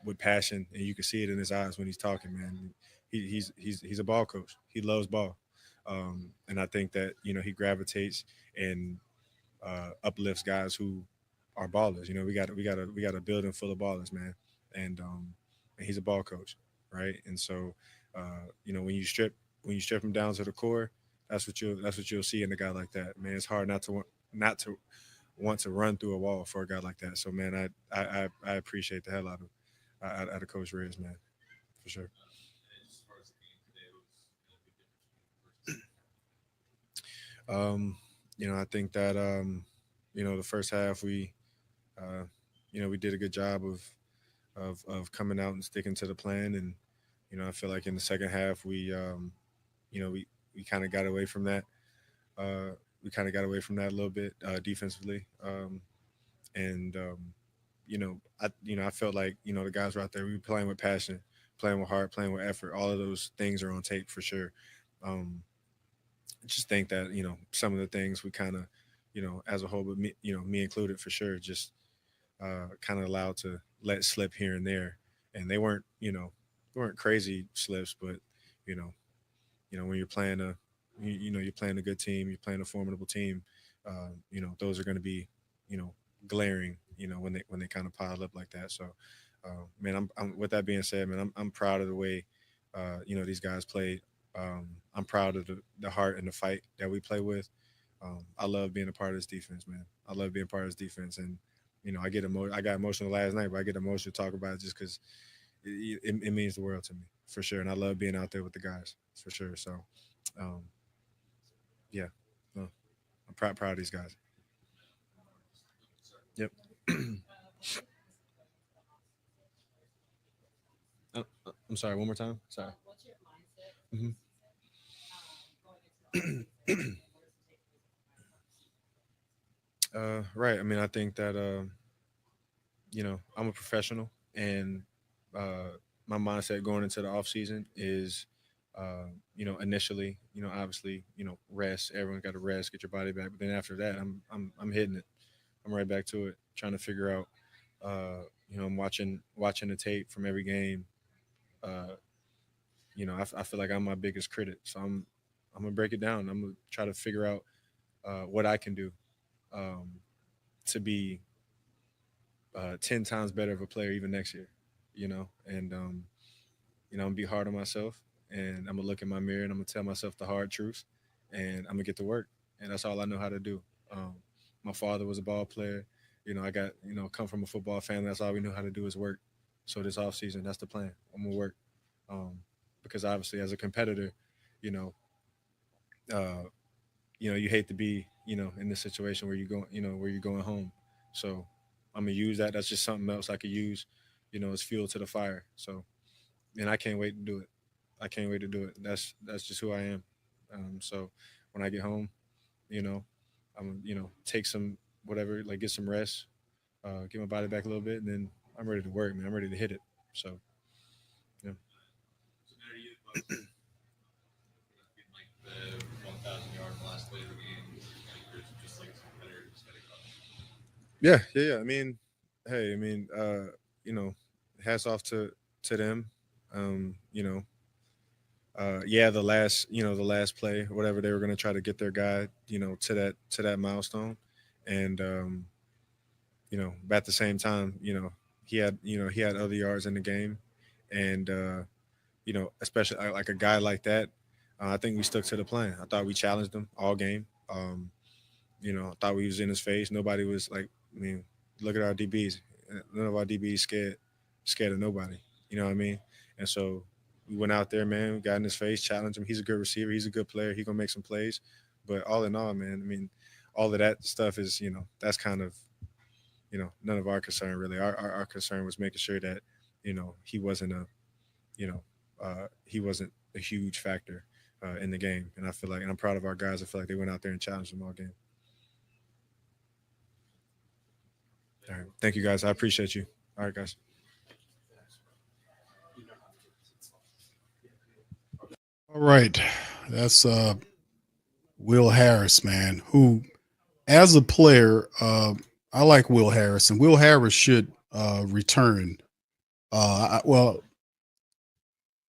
with passion, and you can see it in his eyes when he's talking. Man, he's a ball coach. He loves ball, and I think that he gravitates and uplifts guys who are ballers. We got a building full of ballers, man, and he's a ball coach, right? And so when you strip him down to the core, that's what you'll see in a guy like that, man. It's hard not to want to run through a wall for a guy like that. So man, I appreciate the hell out of Coach Reyes, man, for sure. I think that the first half we did a good job of coming out and sticking to the plan, and I feel like in the second half we kind of got away from that. Uh, we kind of got away from that a little bit defensively, and I felt like the guys were out there. We were playing with passion, playing with heart, playing with effort. All of those things are on tape for sure. Um, just think that some of the things we kind of as a whole, but me included for sure, just kind of allowed to let slip here and there, and they weren't crazy slips, but you know when you're playing a good team, you're playing a formidable team. Those are going to be glaring. When they kind of pile up like that. So, man, I'm with that being said, man, I'm proud of the way these guys played. I'm proud of the heart and the fight that we play with. I love being a part of this defense, man. I love being a part of this defense, and I got emotional last night, but I get emotional to talk about it just because it means the world to me for sure, and I love being out there with the guys for sure. So, um, yeah, no, I'm proud of these guys. Yep. I'm sorry. One more time. Sorry. Mhm. Right. I mean, I think that I'm a professional, and uh, my mindset going into the off season is, initially, obviously, rest. Everyone got to rest, get your body back. But then after that, I'm hitting it. I'm right back to it, trying to figure out. I'm watching the tape from every game. Uh, I feel like I'm my biggest critic, so I'm gonna break it down. I'm gonna try to figure out what I can do um, to be 10 times better of a player even next year. And I'm gonna be hard on myself, and I'm gonna look in my mirror and I'm gonna tell myself the hard truth, and I'm gonna get to work, and that's all I know how to do. My father was a ball player. I got come from a football family. That's all we knew how to do is work. So this off season, that's the plan. I'm gonna work um, because obviously as a competitor, you know, uh, you hate to be in this situation where you're going home. So I'm gonna use that. That's just something else I could use, as fuel to the fire. So and I can't wait to do it. I can't wait to do it. That's just who I am. So when I get home, you know, I'm take some whatever, like get some rest, get my body back a little bit, and then I'm ready to work, man. I'm ready to hit it. So yeah. Yeah. I mean, hey, you know, hats off to them. You know, yeah, the last play, whatever, they were going to try to get their guy, to that milestone, and but at the same time, he had other yards in the game, and especially like a guy like that, I think we stuck to the plan. I thought we challenged him all game. I thought we was in his face. Nobody was like, I mean, look at our DBs. None of our DBs scared of nobody. You know what I mean? And so we went out there, man. We got in his face, challenged him. He's a good receiver. He's a good player. He gonna make some plays. But all in all, man, I mean, all of that stuff is, that's kind of, none of our concern really. Our concern was making sure that, he wasn't he wasn't a huge factor in the game. And I feel like, and I'm proud of our guys. I feel like they went out there and challenged them all game. All right. Thank you, guys. I appreciate you. All right, guys. All right. That's Will Harris, man, who as a player, I like Will Harris, and Will Harris should return. Well,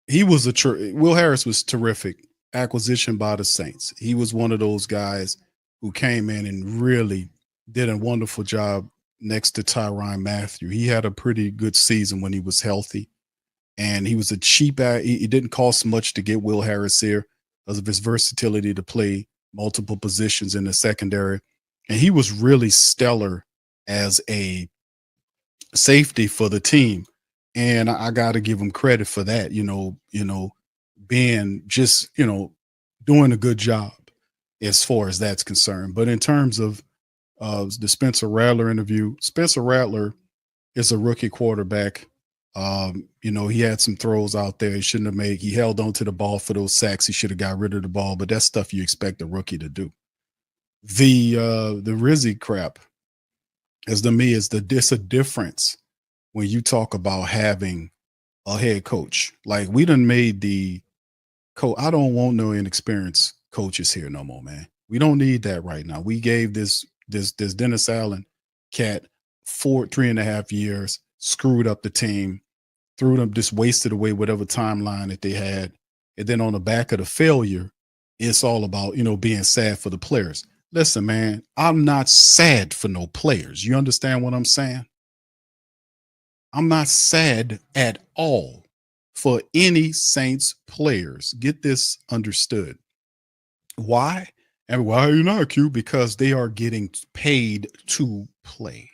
Will Harris was terrific acquisition by the Saints. He was one of those guys who came in and really did a wonderful job next to Tyrann Mathieu. He had a pretty good season when he was healthy, and he was a cheap. It didn't cost much to get Will Harris here because of his versatility to play multiple positions in the secondary, and he was really stellar as a safety for the team. And I got to give him credit for that. Being just doing a good job as far as that's concerned. But in terms of the Spencer Rattler interview, Spencer Rattler is a rookie quarterback. He had some throws out there he shouldn't have made. He held on to the ball for those sacks. He should have got rid of the ball, but that's stuff you expect a rookie to do. The Rizzy crap, as to me, it's a difference when you talk about having a head coach. Like, we done made the coach. I don't want no inexperienced coaches here no more, man. We don't need that right now. We gave this Dennis Allen cat 3.5 years, screwed up the team, threw them, just wasted away whatever timeline that they had. And then on the back of the failure, it's all about, being sad for the players. Listen, man, I'm not sad for no players. You understand what I'm saying? I'm not sad at all for any Saints players. Get this understood. Why? And why are you not, Q? Because they are getting paid to play.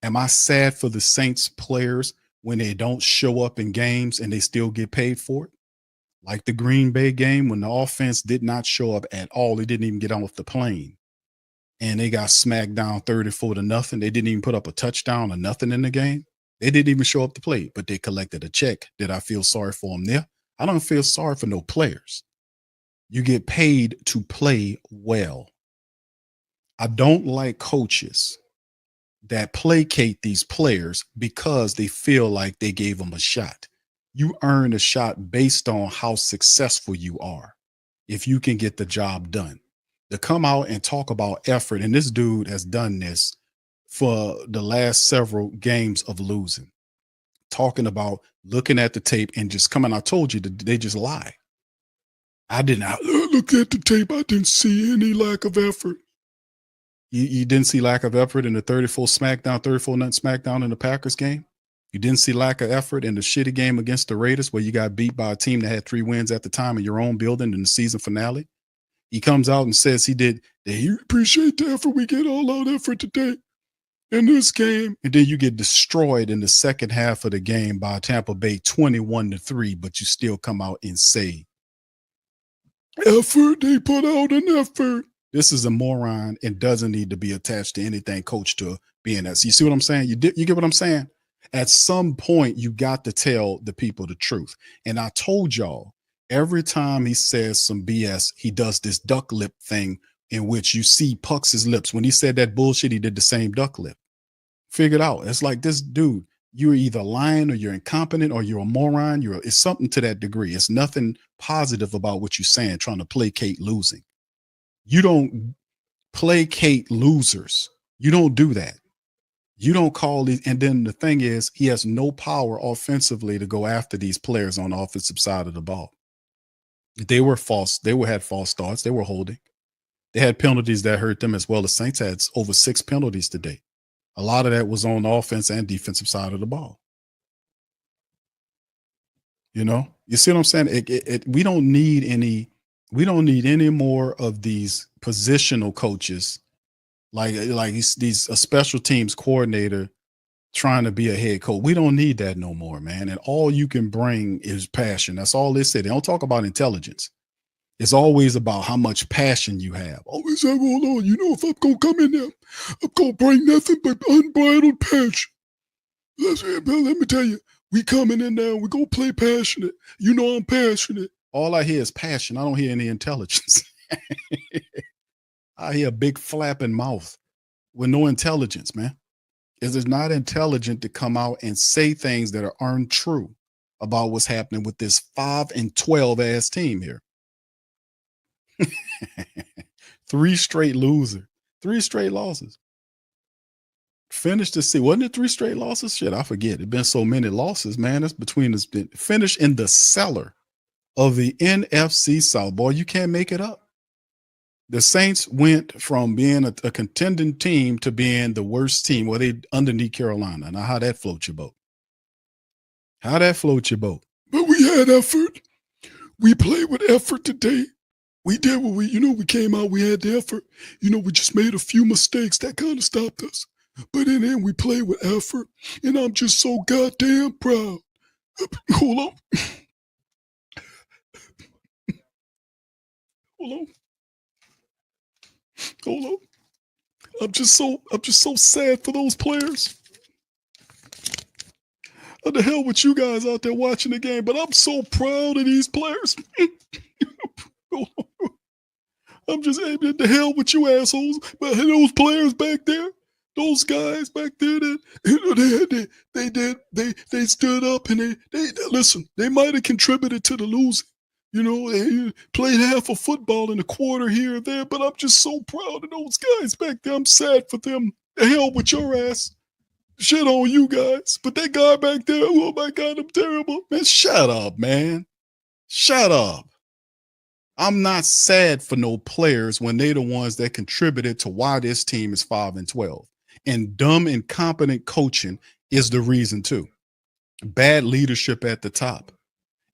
Am I sad for the Saints players when they don't show up in games and they still get paid for it? Like the Green Bay game when the offense did not show up at all. They didn't even get off the plane. And they got smacked down 34-0. They didn't even put up a touchdown or nothing in the game. They didn't even show up to play, but they collected a check. Did I feel sorry for them there? I don't feel sorry for no players. You get paid to play well. I don't like coaches that placate these players because they feel like they gave them a shot. You earn a shot based on how successful you are, if you can get the job done. To come out and talk about effort, and this dude has done this for the last several games of losing, talking about looking at the tape and just coming. I told you that they just lie. I look at the tape. I didn't see any lack of effort. You didn't see lack of effort in the 34-0 smackdown in the Packers game. You didn't see lack of effort in the shitty game against the Raiders where you got beat by a team that had 3 wins at the time in your own building in the season finale. He comes out and says he appreciate the effort. We get all out effort today in this game. And then you get destroyed in the second half of the game by Tampa Bay 21-3, but you still come out and say, effort, they put out an effort. This is a moron and doesn't need to be attached to anything coached to being that. So you see what I'm saying? You get what I'm saying? At some point, you got to tell the people the truth. And I told y'all, every time he says some BS, he does this duck lip thing in which you see pucks his lips. When he said that bullshit, he did the same duck lip. Figured out. It's like, this dude, you're either lying or you're incompetent or you're a moron. It's something to that degree. It's nothing positive about what you're saying, trying to placate losing. You don't placate losers. You don't do that. You don't call these. And then the thing is, he has no power offensively to go after these players on the offensive side of the ball. They were false. They had false starts. They were holding. They had penalties that hurt them as well. The Saints had over 6 penalties today. A lot of that was on the offense and defensive side of the ball. You know, you see what I'm saying? We don't need any more of these positional coaches like these a special teams coordinator trying to be a head coach. We don't need that no more, man. And all you can bring is passion. That's all they say. They don't talk about intelligence. It's always about how much passion you have. Always have, hold on. You know, if I'm going to come in there, I'm going to bring nothing but unbridled passion. Let me tell you, we coming in there, we're going to play passionate. You know I'm passionate. All I hear is passion. I don't hear any intelligence. I hear a big flapping mouth with no intelligence, man. It is not intelligent to come out and say things that are untrue about what's happening with this 5-12 ass team here. 3 straight loser, 3 straight losses. Finished the season. Wasn't it 3 straight losses? Shit, I forget. It's been so many losses, man. It's between us. Finish in the cellar of the NFC South. Boy, you can't make it up. The Saints went from being a contending team to being the worst team. Well, they underneath Carolina. Now, how that float your boat? How that float your boat? But we had effort. We played with effort today. We did what we came out, we had the effort. We just made a few mistakes that kind of stopped us. But in the end, we played with effort. And I'm just so goddamn proud. Hold on. Hold on. I'm just so sad for those players. What the hell with you guys out there watching the game? But I'm so proud of these players. I'm just aiming the hell with you assholes. But those players back there, those guys back there, they stood up and they listen. They might have contributed to the losing. They played half a football in a quarter here or there. But I'm just so proud of those guys back there. I'm sad for them. The hell with your ass. Shit on you guys. But that guy back there, oh my God, I'm terrible. Man, shut up, man. Shut up. I'm not sad for no players when they're the ones that contributed to why this team is 5-12. And dumb, incompetent coaching is the reason too. Bad leadership at the top.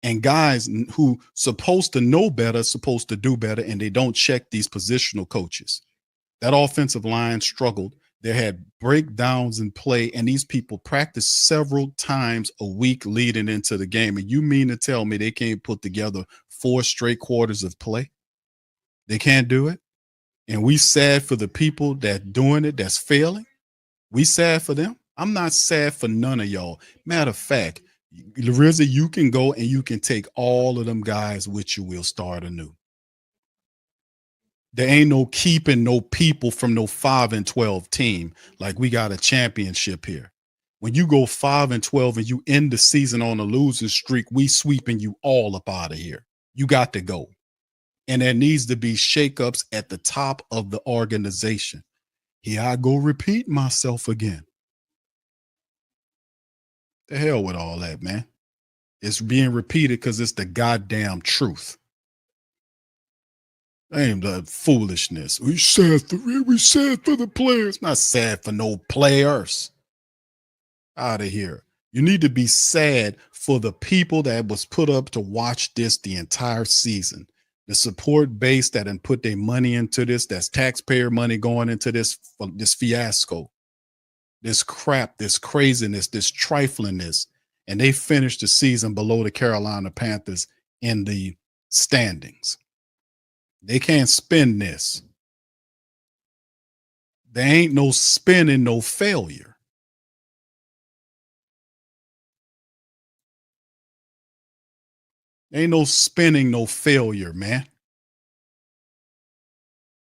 And guys who supposed to know better, supposed to do better, and they don't check these positional coaches. That offensive line struggled. They had breakdowns in play, and these people practice several times a week leading into the game. And you mean to tell me they can't put together 4 straight quarters of play? They can't do it? And we sad for the people that doing it, that's failing? We sad for them? I'm not sad for none of y'all. Matter of fact, Rizzy, you can go and you can take all of them guys with you. We'll start anew. There ain't no keeping no people from no 5-12 team like we got a championship here. When you go 5-12 and you end the season on a losing streak, we sweeping you all up out of here. You got to go. And there needs to be shakeups at the top of the organization. Here I go repeat myself again. The hell with all that, man. It's being repeated because it's the goddamn truth. Ain't the foolishness. We sad for the players. Not sad for no players. Out of here. You need to be sad for the people that was put up to watch this the entire season. The support base that done put their money into this, that's taxpayer money going into this fiasco, this crap, this craziness, this triflingness. And they finished the season below the Carolina Panthers in the standings. They can't spin this. There ain't no spinning, no failure. Ain't no spinning, no failure, man.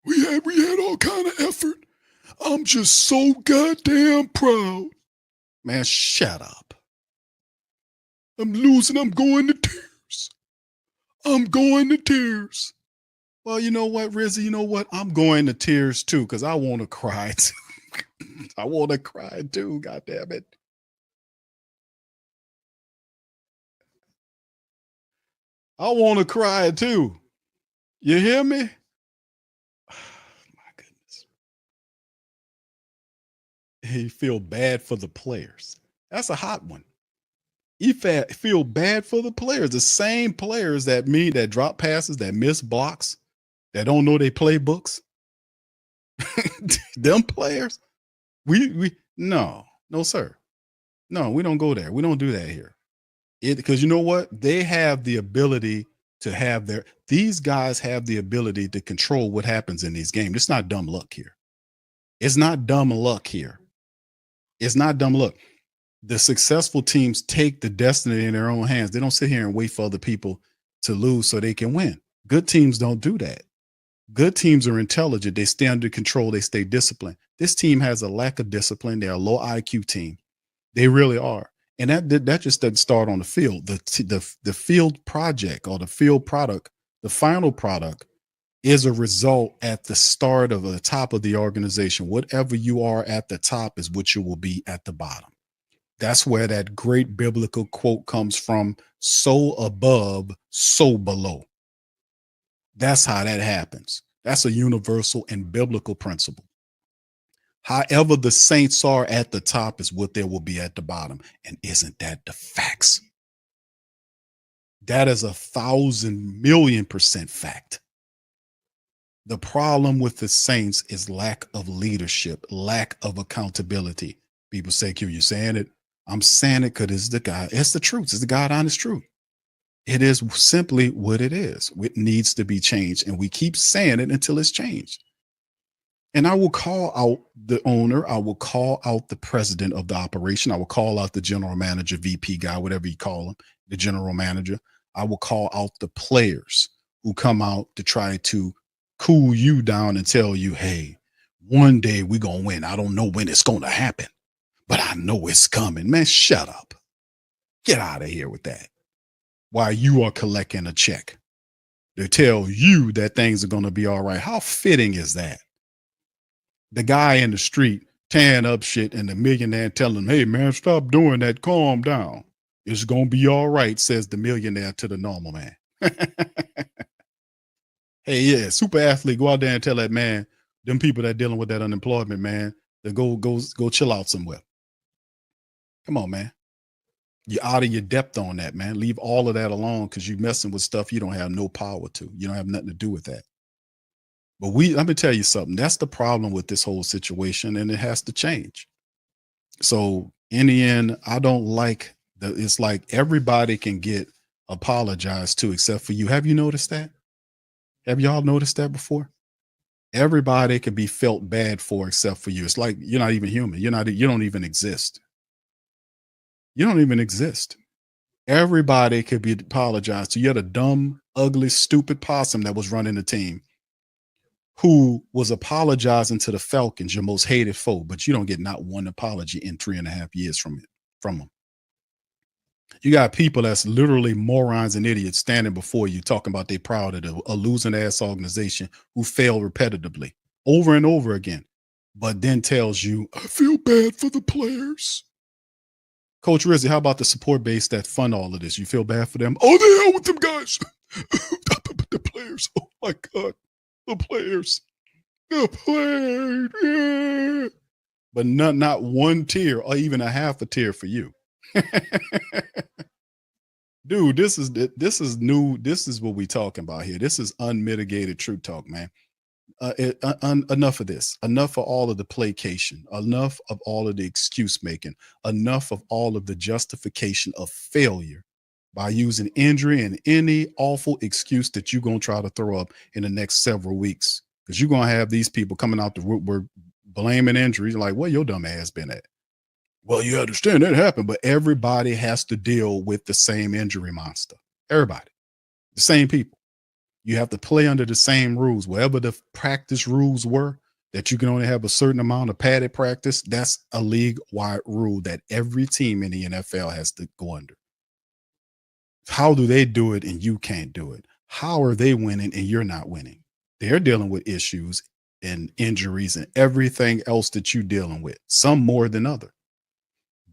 We had all kind of effort. I'm just so goddamn proud. Man, shut up. I'm losing. I'm going to tears. I'm going to tears. Well, you know what, Rizzy? You know what? I'm going to tears too because I want to cry too. I want to cry too. God damn it. I want to cry too. You hear me? My goodness. He feel bad for the players. That's a hot one. You feel bad for the players. The same players that drop passes, that miss blocks, that don't know their playbooks. Them players. We no, sir. No, we don't go there. We don't do that here. Because you know what? They have the ability to have these guys have the ability to control what happens in these games. It's not dumb luck here. It's not dumb luck here. It's not dumb luck. The successful teams take the destiny in their own hands. They don't sit here and wait for other people to lose so they can win. Good teams don't do that. Good teams are intelligent. They stay under control. They stay disciplined. This team has a lack of discipline. They're a low IQ team. They really are. And that just doesn't start on the field. The field project or the field product, the final product, is a result at the start of the top of the organization. Whatever you are at the top is what you will be at the bottom. That's where that great biblical quote comes from: so above, so below. That's how that happens. That's a universal and biblical principle. However the saints are at the top is what they will be at the bottom. And isn't that the facts? That is 1,000,000,000% fact. The problem with the saints is lack of leadership, lack of accountability. People say, Q, you saying it? I'm saying it because it's the God. It's the truth. It's the God honest truth. It is simply what it is. It needs to be changed. And we keep saying it until it's changed. And I will call out the owner. I will call out the president of the operation. I will call out the general manager, VP guy, whatever you call him, the general manager. I will call out the players who come out to try to cool you down and tell you, hey, one day we're going to win. I don't know when it's going to happen, but I know it's coming. Man, shut up. Get out of here with that. While you are collecting a check to tell you that things are going to be all right. How fitting is that? The guy in the street tearing up shit and the millionaire telling him, hey, man, stop doing that. Calm down. It's going to be all right, says the millionaire to the normal man. Hey, yeah, super athlete, go out there and tell that man, them people that dealing with that unemployment, man, to go chill out somewhere. Come on, man. You're out of your depth on that, man. Leave all of that alone because you're messing with stuff you don't have no power to. You don't have nothing to do with that. But let me tell you something. That's the problem with this whole situation, and it has to change. So in the end, I don't like it's like everybody can get apologized to except for you. Have you noticed that? Have y'all noticed that before? Everybody can be felt bad for except for you. It's like you're not even human. You don't even exist. You don't even exist. Everybody could be apologized to. You're the dumb, ugly, stupid possum that was running the team who was apologizing to the Falcons, your most hated foe, but you don't get not one apology in 3.5 years from them. You got people that's literally morons and idiots standing before you talking about they proud of a losing ass organization who fail repetitively over and over again, but then tells you, I feel bad for the players. Coach Rizzi, how about the support base that fund all of this? You feel bad for them? Oh, the hell with them guys. The players. Oh my God. The players. Yeah. But not one tear or even a half a tear for you. Dude, this is new. This is what we talking about here. This is unmitigated truth talk, man. Enough of this. Enough of all of the placation. Enough of all of the excuse making. Enough of all of the justification of failure by using injury and any awful excuse that you're going to try to throw up in the next several weeks. Because you're going to have these people coming out the woodwork blaming injuries. Like, where your dumb ass been at? Well, you understand that happened, but everybody has to deal with the same injury monster. Everybody. The same people. You have to play under the same rules. Wherever the practice rules were, that you can only have a certain amount of padded practice, that's a league-wide rule that every team in the NFL has to go under. How do they do it and you can't do it? How are they winning and you're not winning? They're dealing with issues and injuries and everything else that you're dealing with, some more than other.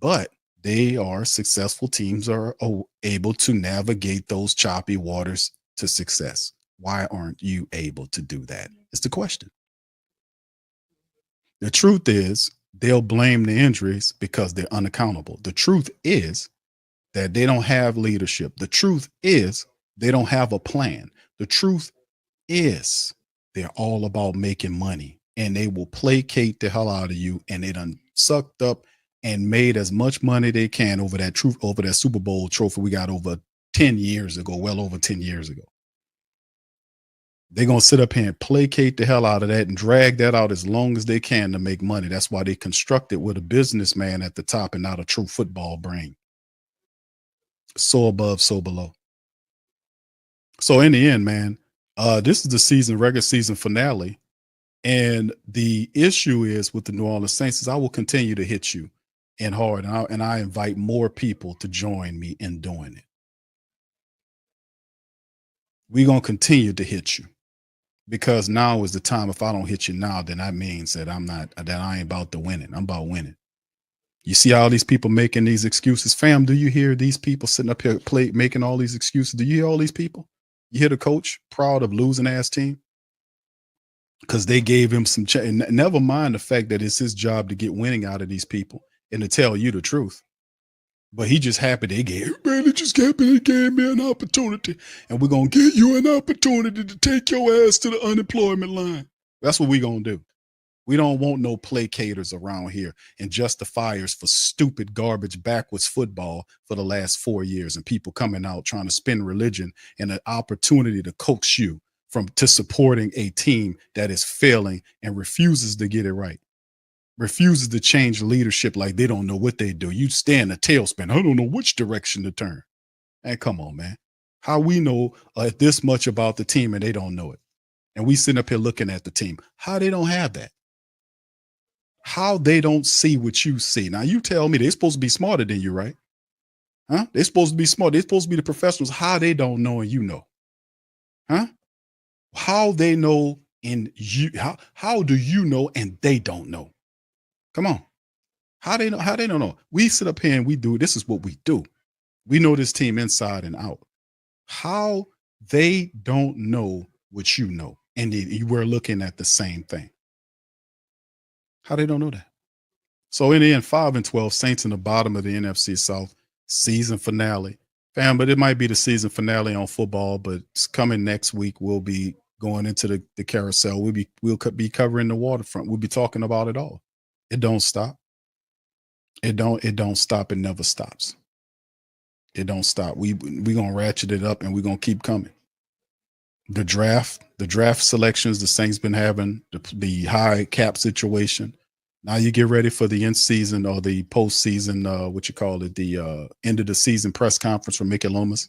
But they are successful teams are able to navigate those choppy waters to success. Why aren't you able to do that? It's the question. The truth is they'll blame the injuries because they're unaccountable. The truth is that they don't have leadership. The truth is they don't have a plan. The truth is they're all about making money, and they will placate the hell out of you, and they done sucked up and made as much money they can over that Super Bowl trophy we got over 10 years ago, well over 10 years ago. They're going to sit up here and placate the hell out of that and drag that out as long as they can to make money. That's why they construct it with a businessman at the top and not a true football brain. So above, so below. So in the end, man, this is the regular season finale. And the issue is with the New Orleans Saints is I will continue to hit you and hard. And I invite more people to join me in doing it. We're going to continue to hit you. Because now is the time. If I don't hit you now, then that means that I ain't about to win it. I'm about winning. You see all these people making these excuses. Fam, do you hear these people sitting up here making all these excuses? Do you hear all these people? You hear the coach proud of losing ass team? Because they gave him some never mind the fact that it's his job to get winning out of these people and to tell you the truth. But he just happy they gave me an opportunity, and we're going to give you an opportunity to take your ass to the unemployment line. That's what we're going to do. We don't want no placators around here and justifiers for stupid, garbage, backwards football for the last 4 years, and people coming out trying to spin religion and an opportunity to coax you to supporting a team that is failing and refuses to get it right. Refuses to change leadership like they don't know what they do. You stay in a tailspin. I don't know which direction to turn. Hey, come on, man. How we know this much about the team and they don't know it? And we sitting up here looking at the team. How they don't have that? How they don't see what you see? Now you tell me they're supposed to be smarter than you, right? Huh? They're supposed to be smart. They're supposed to be the professionals. How they don't know and you know? Huh? How they know and you? How do you know and they don't know? Come on. How they know? How they don't know? We sit up here and we do. This is what we do. We know this team inside and out. How they don't know what you know, and we're looking at the same thing. How they don't know that? So in the end, 5-12, Saints in the bottom of the NFC South, season finale. Fam, but it might be the season finale on football, but it's coming next week. We'll be going into the carousel. We'll be covering the waterfront. We'll be talking about it all. It don't stop. It don't stop. It never stops. It don't stop. We gonna ratchet it up and we're gonna keep coming. The draft selections the Saints been having, the high cap situation. Now you get ready for the end season or the postseason, the end of the season press conference for Mickey Loomis.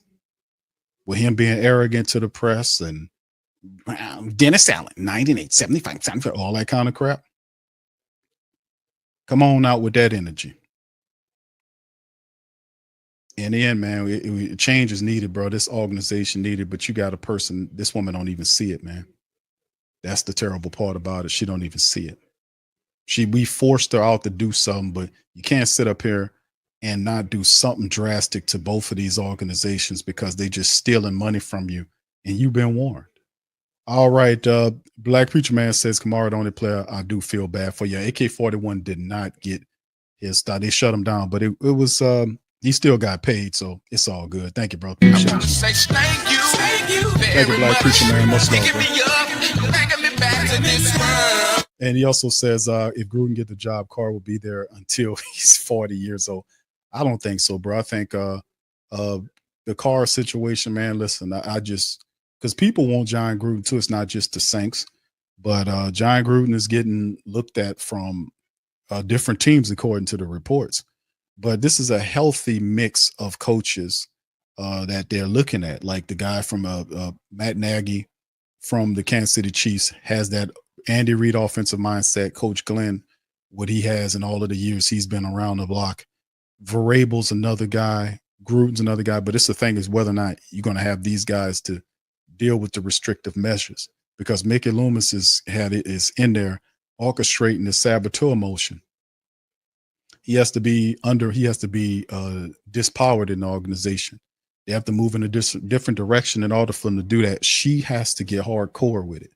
With him being arrogant to the press and Dennis Allen, 98, 75, 75, all that kind of crap. Come on out with that energy. In the end, man, change is needed, bro. This organization needed, but you got a person. This woman don't even see it, man. That's the terrible part about it. She don't even see it. We forced her out to do something, but you can't sit up here and not do something drastic to both of these organizations because they just stealing money from you, and you've been warned. All right, Black Preacher Man says Kamara the only player I do feel bad for. Yeah, AK-41 did not get his start. They shut him down, but it was he still got paid, so it's all good. Thank you, bro. Appreciate you. Thank you, Thank you, Black Preacher Man. Much love, bro. And he also says if Gruden get the job, Carr will be there until he's 40 years old. I don't think so, bro. I think the Carr situation, man. Listen, I just. Because people want John Gruden too. It's not just the Saints, but John Gruden is getting looked at from different teams according to the reports. But this is a healthy mix of coaches that they're looking at. Like the guy from Matt Nagy from the Kansas City Chiefs has that Andy Reid offensive mindset. Coach Glenn, what he has in all of the years he's been around the block. Vrabel's another guy. Gruden's another guy. But it's the thing is whether or not you're going to have these guys to deal with the restrictive measures. because Mickey Loomis is in there orchestrating the saboteur motion. He has to be dispowered in the organization. They have to move in a different direction in order for them to do that. She has to get hardcore with it.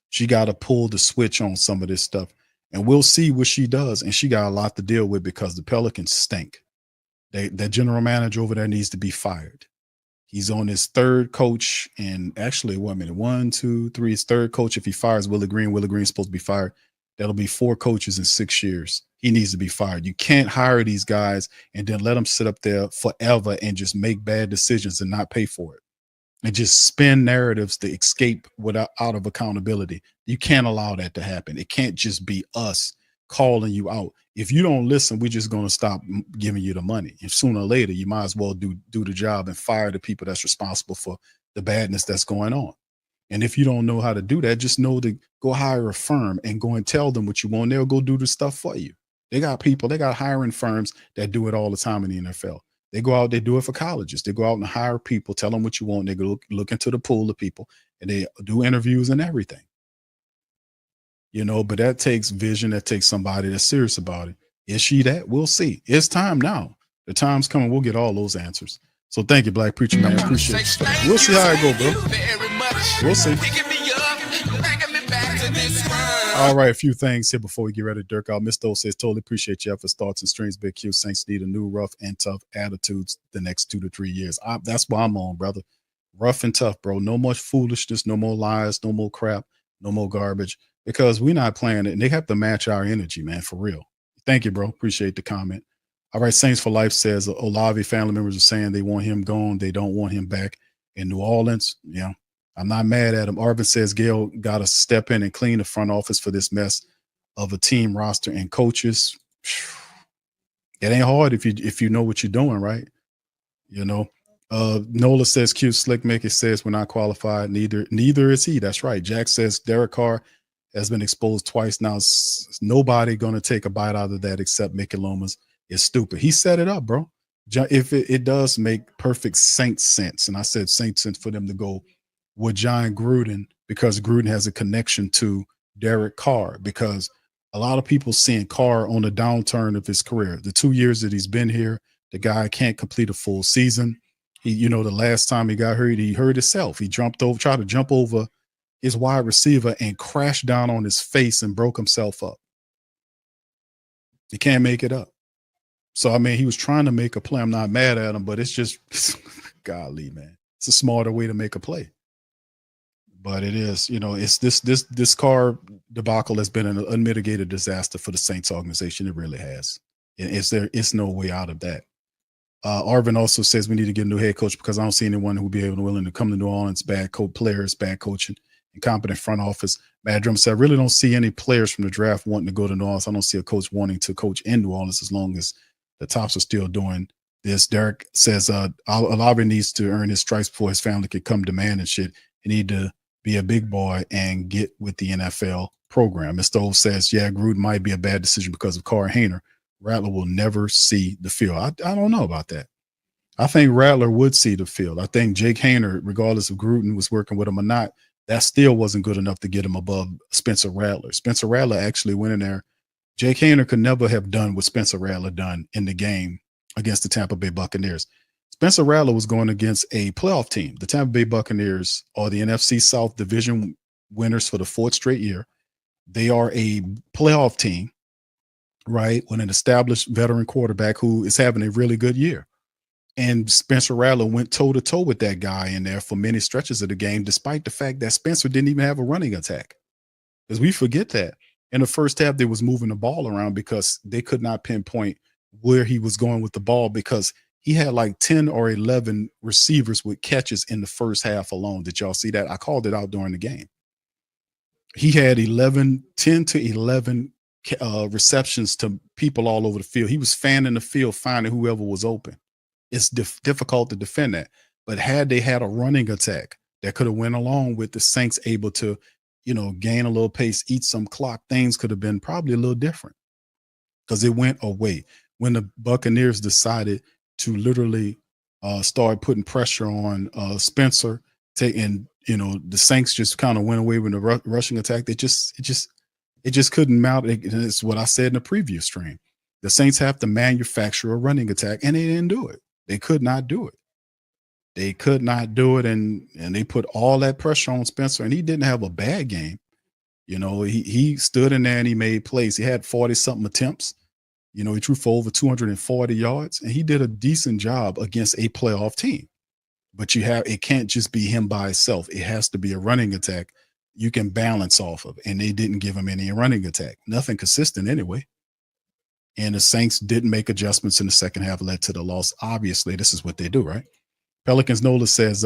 She got to pull the switch on some of this stuff, and we'll see what she does. And she got a lot to deal with because the Pelicans stink. That general manager over there needs to be fired. He's on his third coach, and actually, 1 2 3, his third coach. If he fires Willie Green's supposed to be fired. That'll be 4 coaches in 6 years. He needs to be fired. You can't hire these guys and then let them sit up there forever and just make bad decisions and not pay for it, and just spin narratives to escape out of accountability. You can't allow that to happen. It can't just be us calling you out. If you don't listen, we're just going to stop giving you the money. And sooner or later, you might as well do the job and fire the people that's responsible for the badness that's going on. And if you don't know how to do that, just know to go hire a firm and go and tell them what you want. They'll go do the stuff for you. They got hiring firms that do it all the time in the NFL. They go out, they do it for colleges. They go out and hire people, tell them what you want. They go look into the pool of people, and they do interviews and everything. But that takes vision. That takes somebody that's serious about it. Is she that? We'll see. It's time now. The time's coming. We'll get all those answers. So thank you, Black Preacher Man. Appreciate it. We'll see how it go, bro. We'll see. All right, a few things here before we get ready to Dirk out. Mr. O says, totally appreciate your efforts, thoughts, and streams. Big Q. Saints need a new rough and tough attitudes the next 2 to 3 years. That's why I'm on, brother. Rough and tough, bro. No more foolishness, no more lies, no more crap, no more garbage, because we're not playing it. And they have to match our energy, man, for real. Thank you, bro. Appreciate the comment. All right, Saints for Life says, Olave family members are saying they want him gone. They don't want him back in New Orleans. Yeah. I'm not mad at him. Arvin says Gail got to step in and clean the front office for this mess of a team roster and coaches. It ain't hard if you know what you're doing, right? Nola says Q Slick Mickey says we're not qualified. Neither is he. That's right. Jack says Derek Carr has been exposed twice now. Nobody going to take a bite out of that except Mickey Lomas. It's stupid. He set it up, bro. If it does make perfect Saints sense, and I said Saints sense for them to go with John Gruden, because Gruden has a connection to Derek Carr, because a lot of people seeing Carr on the downturn of his career. The 2 years that he's been here, the guy can't complete a full season. The last time he got hurt, he hurt himself. He tried to jump over his wide receiver and crashed down on his face and broke himself up. He can't make it up. So, he was trying to make a play. I'm not mad at him, but it's just, golly, man. It's a smarter way to make a play. But it is, it's this Carr debacle has been an unmitigated disaster for the Saints organization. It really has. It's no way out of that. Arvin also says we need to get a new head coach because I don't see anyone who would be willing to come to New Orleans. Bad players, bad coaching, incompetent front office. Mad Drum said, I really don't see any players from the draft wanting to go to New Orleans. I don't see a coach wanting to coach in New Orleans as long as the Tops are still doing this. Derek says Olave needs to earn his stripes before his family can come demand and shit. He need to be a big boy and get with the NFL program. Mr. O says, yeah, Gruden might be a bad decision because of Carr Hayner. Rattler will never see the field. I don't know about that. I think Rattler would see the field. I think Jake Hayner, regardless of Gruden was working with him or not, that still wasn't good enough to get him above Spencer Rattler. Spencer Rattler actually went in there. Jake Hayner could never have done what Spencer Rattler done in the game against the Tampa Bay Buccaneers. Spencer Rattler was going against a playoff team. The Tampa Bay Buccaneers are the NFC South division winners for the 4th straight year. They are a playoff team, right, with an established veteran quarterback who is having a really good year. And Spencer Rattler went toe-to-toe with that guy in there for many stretches of the game, despite the fact that Spencer didn't even have a running attack. Because we forget that. In the first half, they was moving the ball around because they could not pinpoint where he was going with the ball, because he had like 10 or 11 receivers with catches in the first half alone. Did y'all see that? I called it out during the game. He had 10 to 11 receptions to people all over the field. He was fanning the field, finding whoever was open. It's difficult to defend that. But had they had a running attack that could have went along with the Saints able to, gain a little pace, eat some clock, things could have been probably a little different, because it went away. When the Buccaneers decided to literally start putting pressure on Spencer And the Saints just kind of went away with the rushing attack. It just couldn't mount. It's what I said in the preview stream. The Saints have to manufacture a running attack, and they didn't do it. They could not do it. They could not do it, and they put all that pressure on Spencer, and he didn't have a bad game. He stood in there and he made plays. He had 40-something attempts. He threw for over 240 yards, and he did a decent job against a playoff team. But it can't just be him by itself. It has to be a running attack you can balance off of, and they didn't give him any running attack. Nothing consistent anyway. And the Saints didn't make adjustments in the second half, led to the loss. Obviously, this is what they do, right? Pelicans Nola says,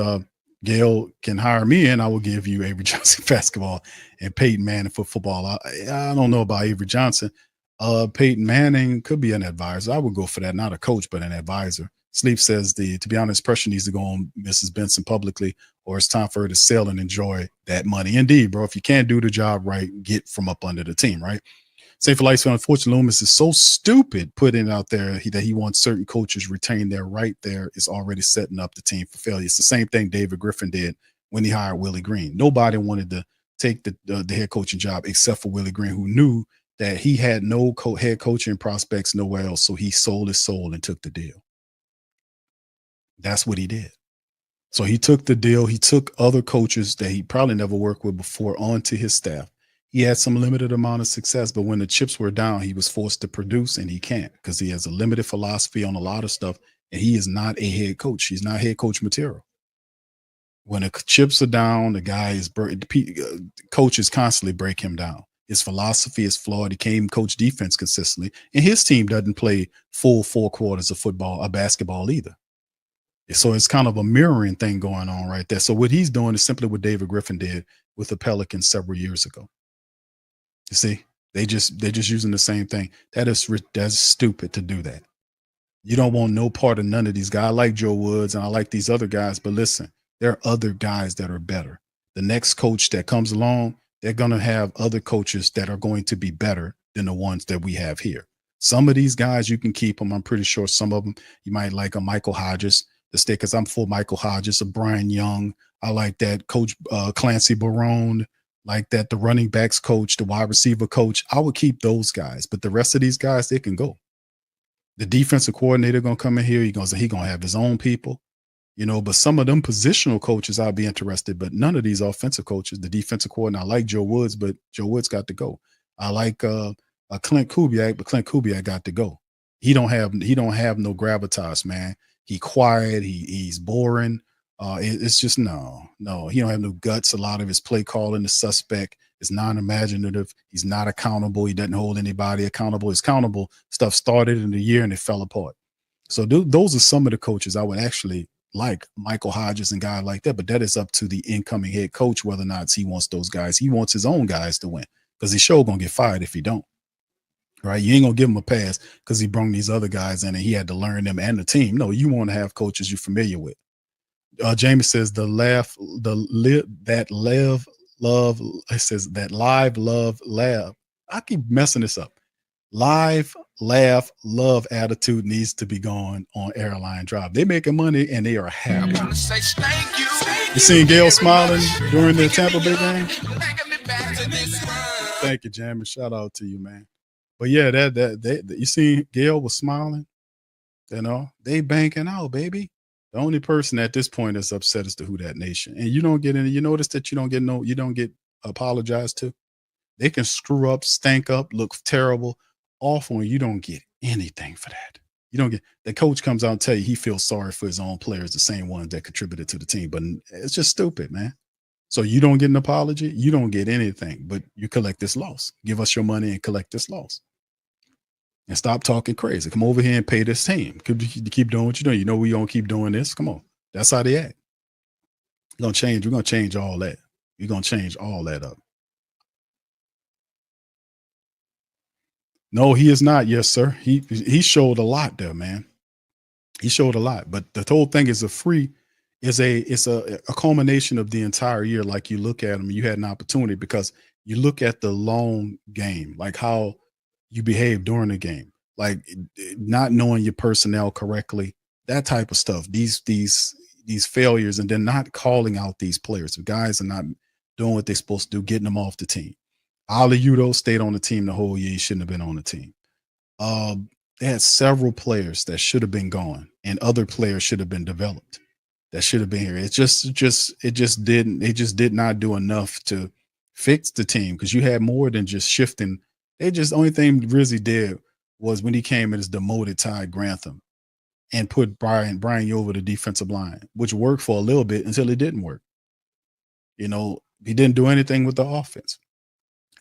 Gail can hire me and I will give you Avery Johnson basketball and Peyton Manning for football. I don't know about Avery Johnson. Peyton Manning could be an advisor. I would go for that, not a coach, but an advisor. Sleep says to be honest, pressure needs to go on Mrs. Benson publicly, or it's time for her to sell and enjoy that money. Indeed, bro. If you can't do the job right, get from up under the team, right? Same for Life. Unfortunately, Loomis is so stupid putting out there that he wants certain coaches retain their right there is already setting up the team for failure. It's the same thing David Griffin did when he hired Willie Green. Nobody wanted to take the head coaching job except for Willie Green, who knew that he had no head coaching prospects nowhere else. So he sold his soul and took the deal. That's what he did. So he took the deal. He took other coaches that he probably never worked with before onto his staff. He had some limited amount of success, but when the chips were down, he was forced to produce, and he can't because he has a limited philosophy on a lot of stuff, and he is not a head coach. He's not head coach material. When the chips are down, the guy is coaches constantly break him down. His philosophy is flawed. He can't coach defense consistently, and his team doesn't play full 4 quarters of football or basketball either. So it's kind of a mirroring thing going on right there. So what he's doing is simply what David Griffin did with the Pelicans several years ago. You see, they're just using the same thing. That's stupid to do that. You don't want no part of none of these guys. I like Joe Woods and I like these other guys, but listen, there are other guys that are better. The next coach that comes along, they're going to have other coaches that are going to be better than the ones that we have here. Some of these guys, you can keep them. I'm pretty sure some of them, you might like a Michael Hodges, the stick, because I'm full Michael Hodges, a Brian Young. I like that coach Clancy Barone, like that the running backs coach, the wide receiver coach. I would keep those guys, but the rest of these guys, they can go. The defensive coordinator going to come in here. He going to have his own people, but some of them positional coaches, I'd be interested, but none of these offensive coaches, the defensive coordinator, I like Joe Woods, but Joe Woods got to go. I like Clint Kubiak, but Clint Kubiak got to go. He don't have no gravitas, man. He quiet. He's boring. It's just no. He don't have no guts. A lot of his play calling is suspect. It's non-imaginative. He's not accountable. He doesn't hold anybody accountable. His accountable stuff started in the year and it fell apart. So those are some of the coaches I would actually like, Michael Hodges and guys like that. But that is up to the incoming head coach whether or not he wants those guys. He wants his own guys to win because he's sure gonna get fired if he don't. Right? You ain't gonna give him a pass because he brought these other guys in and he had to learn them and the team. No, you want to have coaches you're familiar with. Jamie says it says that live, love, laugh. I keep messing this up. Live, laugh, love attitude needs to be gone on Airline Drive. They making money and they are happy. You seen Gail smiling during the Tampa Bay game? Thank you, Jamie. Shout out to you, man. But yeah, that you see Gail was smiling. They banking out, baby. The only person at this point that's upset is the Who Dat Nation. And you don't get any, you notice that you don't get apologized to. They can screw up, stank up, look terrible, awful, and you don't get anything for that. You don't get, the coach comes out and tell you he feels sorry for his own players, the same ones that contributed to the team. But it's just stupid, man. So you don't get an apology, you don't get anything, but you collect this loss. Give us your money and collect this loss. And stop talking crazy. Come over here and pay this team. Keep doing what you're doing. We gonna keep doing this. Come on. That's how they act. We're gonna change all that. We're gonna change all that up. No, he is not. Yes, sir. He showed a lot there, man. He showed a lot. But the whole thing is it's a culmination of the entire year. Like you look at him, you had an opportunity because you look at the long game, like how you behave during the game, like not knowing your personnel correctly, that type of stuff. These these failures and then not calling out these players. The guys are not doing what they're supposed to do, getting them off the team. Ali Udo stayed on the team the whole year. He shouldn't have been on the team. They had several players that should have been gone, and other players should have been developed that should have been here. It just didn't. They just did not do enough to fix the team because you had more than just shifting. The only thing Rizzy did was when he came in as demoted Ty Grantham and put Brian over the defensive line, which worked for a little bit until it didn't work. You know, he didn't do anything with the offense.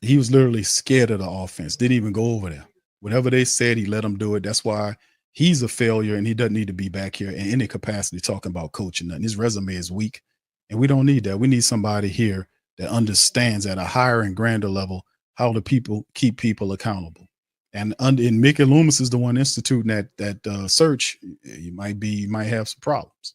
He was literally scared of the offense. Didn't even go over there. Whatever they said, he let them do it. That's why he's a failure, and he doesn't need to be back here in any capacity talking about coaching nothing. His resume is weak, and we don't need that. We need somebody here that understands at a higher and grander level how to keep people accountable. And Mickey Loomis is the one instituting that search. You might have some problems.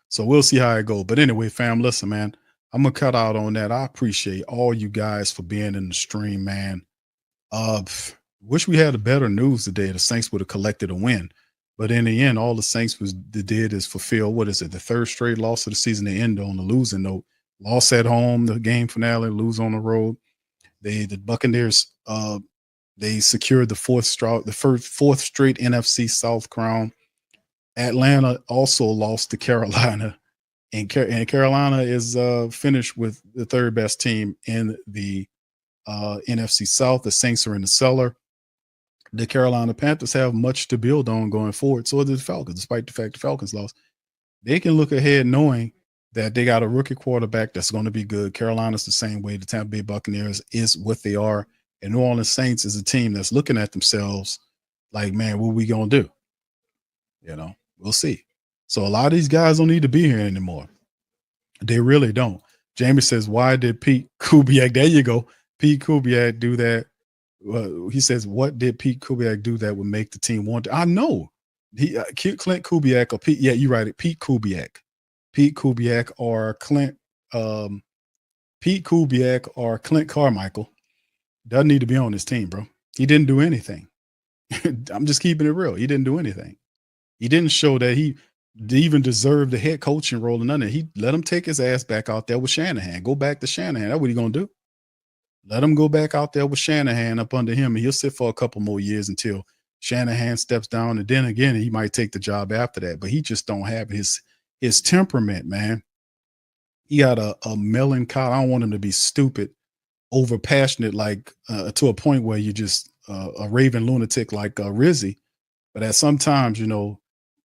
So we'll see how it goes. But anyway, fam, listen, man, I'm gonna cut out on that. I appreciate all you guys for being in the stream, man. Wish we had a better news today. The Saints would have collected a win, but in the end, all the Saints did is fulfill, what is it, the third straight loss of the season. They end on the losing note. Loss at home, the game finale, lose on the road. The Buccaneers they secured the fourth straight NFC South crown. Atlanta also lost to Carolina, and Carolina is finished with the third best team in the NFC South. The Saints are in the cellar. The Carolina Panthers have much to build on going forward. So did the Falcons, despite the fact the Falcons lost. They can look ahead knowing that they got a rookie quarterback that's going to be good. Carolina's the same way. The Tampa Bay Buccaneers is what they are. And New Orleans Saints is a team that's looking at themselves like, man, what are we going to do? You know, we'll see. So a lot of these guys don't need to be here anymore. They really don't. Jamie says, why did Pete Kubiak, there you go, Pete Kubiak do that? He says, what did Pete Kubiak do that would make the team want to? I know. Clint Kubiak or Pete, yeah, you're right, Pete Kubiak. Pete Kubiak or Clint Carmichael doesn't need to be on this team, bro. He didn't do anything. I'm just keeping it real. He didn't do anything. He didn't show that he even deserved the head coaching role and none of it. He let him take his ass back out there with Shanahan. Go back to Shanahan. That's what he's gonna do. Let him go back out there with Shanahan up under him, and he'll sit for a couple more years until Shanahan steps down, and then again he might take the job after that. But he just don't have his temperament, man. He got a melancholy. I don't want him to be stupid, over passionate, like to a point where you're just a raving lunatic like Rizzy. But at sometimes, you know,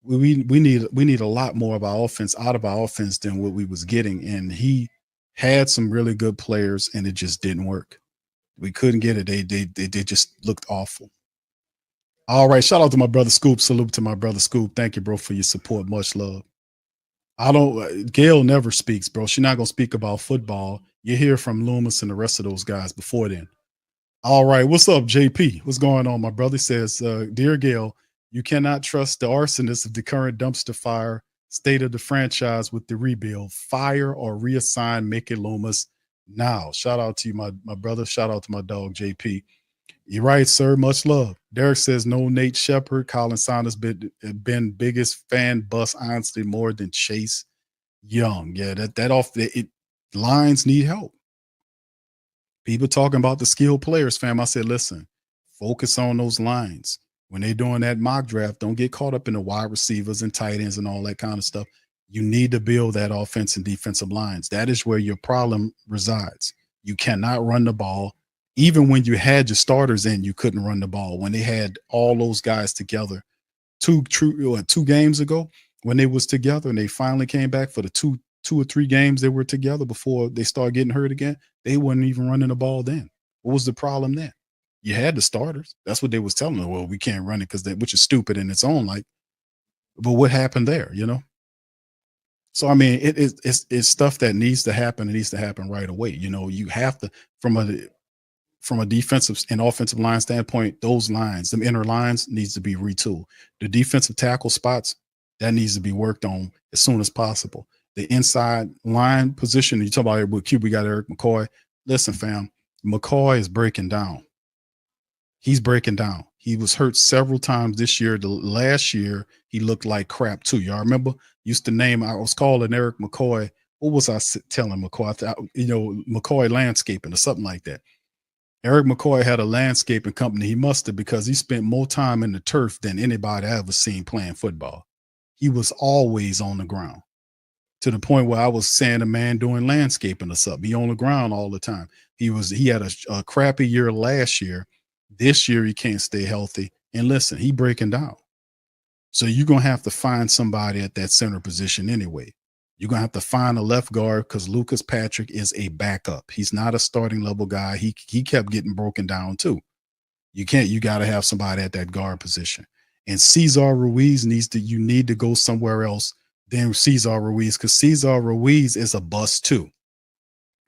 we need a lot more of our offense out of our offense than what we was getting, and he had some really good players, and it just didn't work. We couldn't get it. They just looked awful. All right, shout out to my brother Scoop. Salute to my brother Scoop. Thank you, bro, for your support. Much love. Gail never speaks, bro. She's not gonna speak about football. You hear from Loomis and the rest of those guys before then. All right, what's up, JP? What's going on, my brother? He says, dear Gail, you cannot trust the arsonist of the current dumpster fire state of the franchise with the rebuild. Fire or reassign Mickey Loomis now. Shout out to you, my brother. Shout out to my dog, JP. You're right, sir. Much love. Derek says, no Nate Shepard. Colin Saunders been biggest fan bust, honestly, more than Chase Young. Yeah, lines need help. People talking about the skilled players, fam. I said, listen, focus on those lines. When they're doing that mock draft, don't get caught up in the wide receivers and tight ends and all that kind of stuff. You need to build that offense and defensive lines. That is where your problem resides. You cannot run the ball. Even when you had your starters in, you couldn't run the ball. When they had all those guys together, two games ago, when they was together and they finally came back for the two or three games they were together before they started getting hurt again, they weren't even running the ball then. What was the problem then? You had the starters. That's what they was telling them. Well, we can't run it which is stupid in its own, like, but what happened there, you know? So, I mean, it's stuff that needs to happen. It needs to happen right away. You know, you have to, from a defensive and offensive line standpoint, those lines, them inner lines needs to be retooled. The defensive tackle spots, that needs to be worked on as soon as possible. The inside line position, you talk about with Q, we got Eric McCoy. Listen, fam, McCoy is breaking down. He's breaking down. He was hurt several times this year. The last year, he looked like crap too. Y'all remember used to name. I was calling Eric McCoy. What was I telling McCoy? McCoy Landscaping or something like that. Eric McCoy had a landscaping company. He must have, because he spent more time in the turf than anybody I ever seen playing football. He was always on the ground, to the point where I was saying a man doing landscaping or something. He on the ground all the time. He had a crappy year last year. This year he can't stay healthy. And listen, he breaking down. So you're going to have to find somebody at that center position anyway. You're going to have to find a left guard, because Lucas Patrick is a backup. He's not a starting level guy. He kept getting broken down too. You got to have somebody at that guard position. And Cesar Ruiz you need to go somewhere else than Cesar Ruiz, because Cesar Ruiz is a bust too.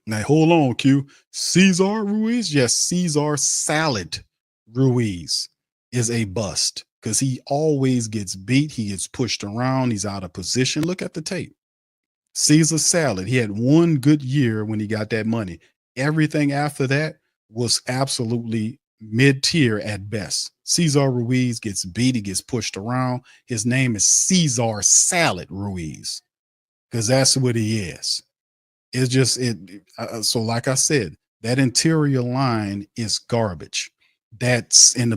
Now, hold on, Q. Cesar Ruiz? Yes, Cesar Salad Ruiz is a bust, because he always gets beat. He gets pushed around. He's out of position. Look at the tape. Caesar Salad. He had one good year when he got that money. Everything after that was absolutely mid-tier at best. Cesar Ruiz gets beat. He gets pushed around. His name is Cesar Salad Ruiz, because that's what he is. It's just so like I said, that interior line is garbage. That's and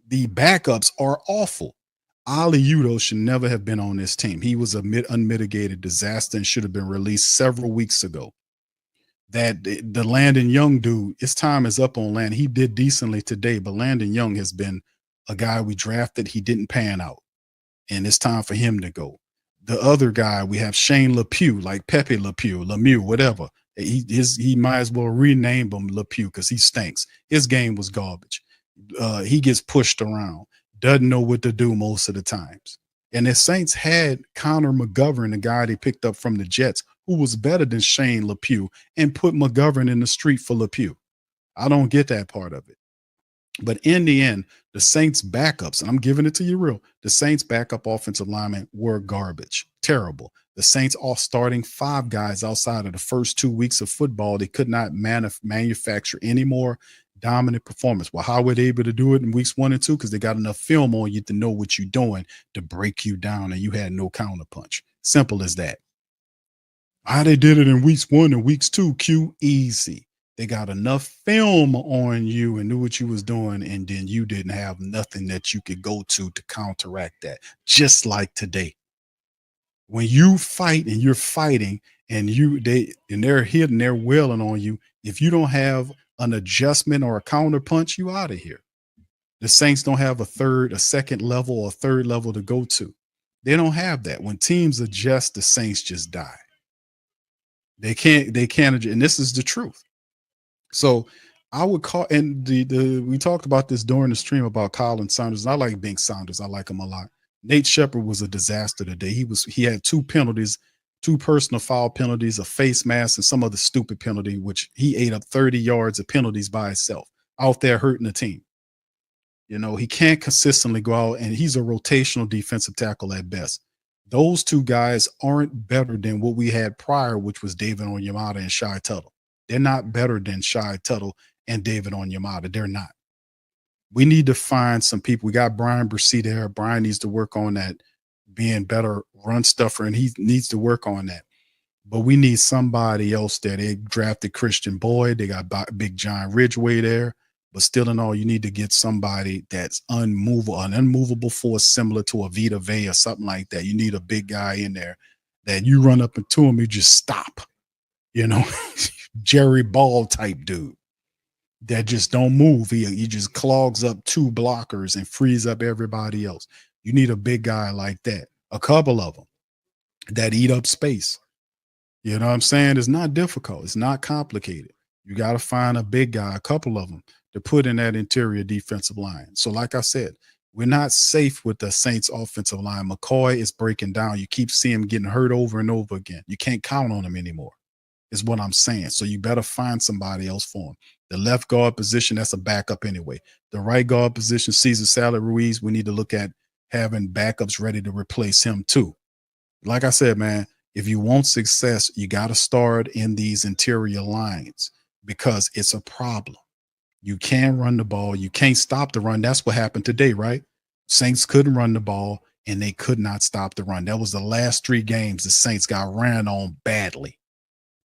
the backups are awful. Ali Udo should never have been on this team. He was a unmitigated disaster and should have been released several weeks ago. That the Landon Young dude, his time is up on Landon. He did decently today, but Landon Young has been a guy we drafted. He didn't pan out, and it's time for him to go. The other guy, we have Shane LePew, like Pepe Lemieux, whatever. He might as well rename him LePew, because he stinks. His game was garbage. He gets pushed around, doesn't know what to do most of the times. And the Saints had Connor McGovern, the guy they picked up from the Jets, who was better than Shane LePew, and put McGovern in the street for LePew. I don't get that part of it. But in the end, the Saints backups, and I'm giving it to you real, the Saints backup offensive linemen were garbage, terrible. The Saints all starting 5 guys outside of the first 2 weeks of football. They could not manufacture any more dominant performance. Well, how were they able to do it in weeks 1 and 2? Because they got enough film on you to know what you're doing to break you down, and you had no counterpunch. Simple as that. How they did it in weeks 1 and weeks 2, Q, easy. They got enough film on you and knew what you was doing, and then you didn't have nothing that you could go to counteract that. Just like today, when you fight and you're fighting, and they're hitting, they're wailing on you. If you don't have an adjustment or a counter punch, you out of here. The Saints don't have a second level or third level to go to. They don't have that. When teams adjust, the Saints just die. They can't adjust, and this is the truth. So I would call, and we talked about this during the stream about Colin Saunders. I like Bink Saunders. I like him a lot. Nate Shepard was a disaster today. He had 2 penalties, 2 personal foul penalties, a face mask, and some other stupid penalty, which he ate up 30 yards of penalties by himself out there hurting the team. He can't consistently go out, and he's a rotational defensive tackle at best. Those 2 guys aren't better than what we had prior, which was David Onyemata and Shai Tuttle. They're not better than Shai Tuttle and David Onyemata. They're not. We need to find some people. We got Brian Brissy there. Brian needs to work on that, being better run stuffer, and he needs to work on that. But we need somebody else there. They drafted Christian Boyd. They got Big John Ridgeway there. But still in all, you need to get somebody that's unmovable, an unmovable force similar to a Vita Vea or something like that. You need a big guy in there that you run up into him, you just stop. Jerry Ball type dude that just don't move. He just clogs up 2 blockers and frees up everybody else. You need a big guy like that. A couple of them that eat up space. You know what I'm saying? It's not difficult. It's not complicated. You got to find a big guy, a couple of them, to put in that interior defensive line. So like I said, we're not safe with the Saints offensive line. McCoy is breaking down. You keep seeing him getting hurt over and over again. You can't count on him anymore, is what I'm saying. So you better find somebody else for him. The left guard position, that's a backup anyway. The right guard position, Cesar Salad Ruiz, we need to look at having backups ready to replace him too. Like I said, man, if you want success, you got to start in these interior lines because it's a problem. You can't run the ball. You can't stop the run. That's what happened today, right? Saints couldn't run the ball. and they could not stop the run. That was the last 3 games the Saints got ran on badly.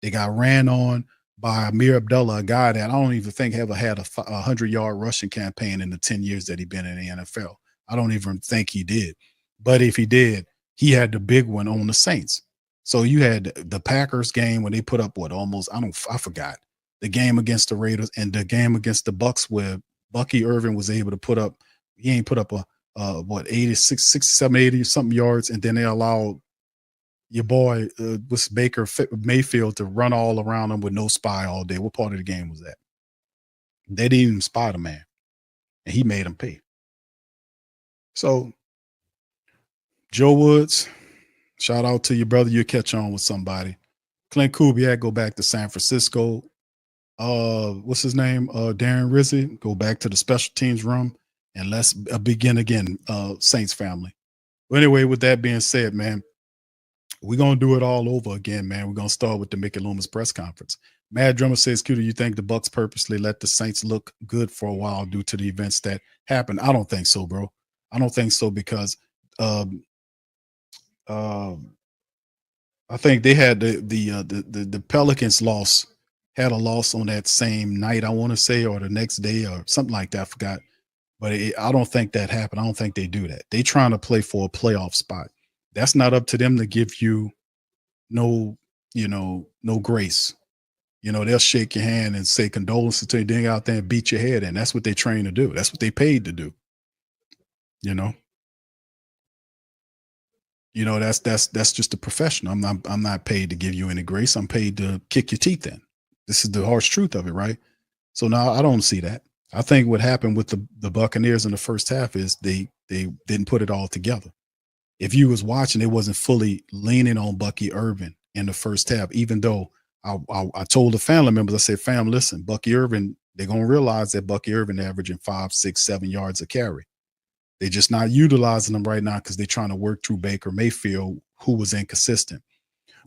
They got ran on by Amir Abdullah, a guy that I don't even think ever had a 100-yard rushing campaign in the 10 years that he'd been in the NFL. I don't even think he did. But if he did, he had the big one on the Saints. So you had the Packers game when they put up I forgot. The game against the Raiders and the game against the Bucs where Bucky Irvin was able to put up, he ain't put up 86, 67, 80 something yards, and then they allowed your boy Baker Mayfield to run all around him with no spy all day. What part of the game was that? They didn't even spy the man, and he made him pay. So Joe Woods, shout out to your brother. You'll catch on with somebody. Clint Kubiak, go back to San Francisco. What's his name? Darren Rizzi, go back to the special teams room, and let's begin again, Saints family. But anyway, with that being said, man, we're going to do it all over again, man. We're going to start with the Mickey Loomis press conference. Mad Drummer says, Cuter, you think the Bucs purposely let the Saints look good for a while due to the events that happened? I don't think so, bro. I don't think so because I think they had the Pelicans had a loss on that same night, I want to say, or the next day or something like that. I forgot. But I don't think that happened. I don't think they do that. They trying to play for a playoff spot. That's not up to them to give you no grace. They'll shake your hand and say condolences to you, then out there and beat your head in. That's what they train to do. That's what they paid to do. That's just a professional. I'm not paid to give you any grace. I'm paid to kick your teeth in. This is the harsh truth of it, right? So now I don't see that. I think what happened with the Buccaneers in the first half is they didn't put it all together. If you was watching, it wasn't fully leaning on Bucky Irvin in the first half, even though I told the family members, I said, fam, listen, Bucky Irvin, they're going to realize that Bucky Irvin averaging 5, 6, 7 yards a carry. They're just not utilizing them right now because they're trying to work through Baker Mayfield, who was inconsistent.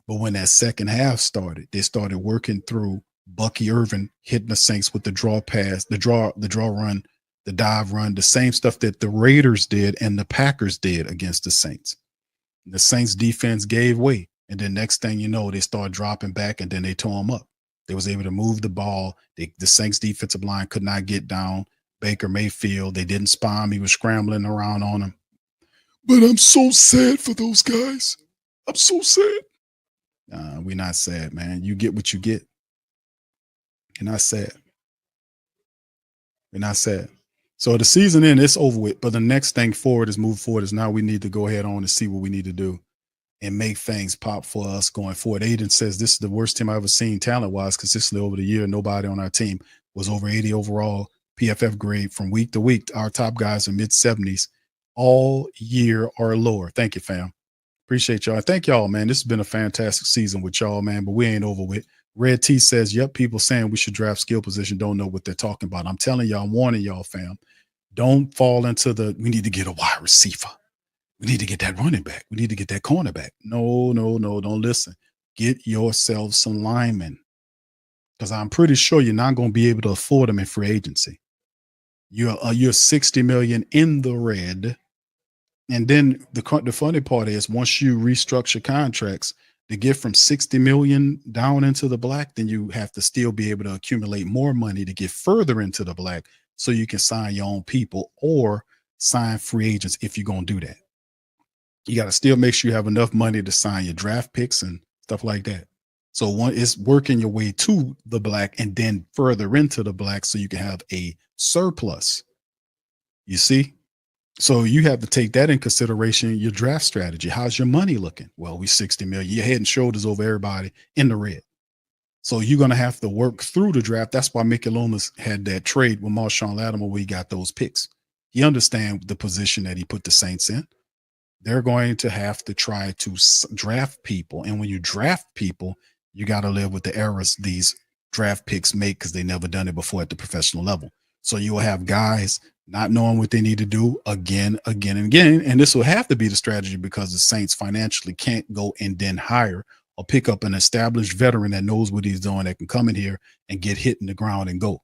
But when that second half started, they started working through Bucky Irvin hitting the Saints with the draw pass, the draw run, the dive run, the same stuff that the Raiders did and the Packers did against the Saints. The Saints defense gave way. And then next thing you know, they start dropping back and then they tore them up. They was able to move the ball. The Saints defensive line could not get down Baker Mayfield. They didn't spy him. He was scrambling around on him. But I'm so sad for those guys. I'm so sad. We're not sad, man. You get what you get. You're not sad. You're not sad. So the season end, it's over with. But the next thing forward is move forward is now we need to go ahead on and see what we need to do and make things pop for us going forward. Aiden says this is the worst team I've ever seen talent-wise consistently over the year. Nobody on our team was over 80 overall PFF grade from week to week. Our top guys are mid-70s all year or lower. Thank you, fam. Appreciate y'all. Thank y'all, man. This has been a fantastic season with y'all, man, but we ain't over with. Red T says, yep, people saying we should draft skill position don't know what they're talking about. I'm telling y'all, I'm warning y'all, fam. Don't fall into we need to get a wide receiver. We need to get that running back. We need to get that cornerback. No, don't listen. Get yourself some linemen because I'm pretty sure you're not going to be able to afford them in free agency. You're $60 million in the red. And then the funny part is once you restructure contracts to get from 60 million down into the black, then you have to still be able to accumulate more money to get further into the black so you can sign your own people or sign free agents if you're going to do that. You got to still make sure you have enough money to sign your draft picks and stuff like that. So one is working your way to the black and then further into the black so you can have a surplus. You see? So you have to take that in consideration, your draft strategy. How's your money looking? Well, we 60 million. You're head and shoulders over everybody in the red. So you're going to have to work through the draft. That's why Mickey Loomis had that trade with Marshawn Lattimore where he got those picks. He understands the position that he put the Saints in. They're going to have to try to draft people. And when you draft people, you got to live with the errors these draft picks make because they never done it before at the professional level. So you will have guys not knowing what they need to do again. And this will have to be the strategy because the Saints financially can't go and then hire or pick up an established veteran that knows what he's doing that can come in here and get hit in the ground and go.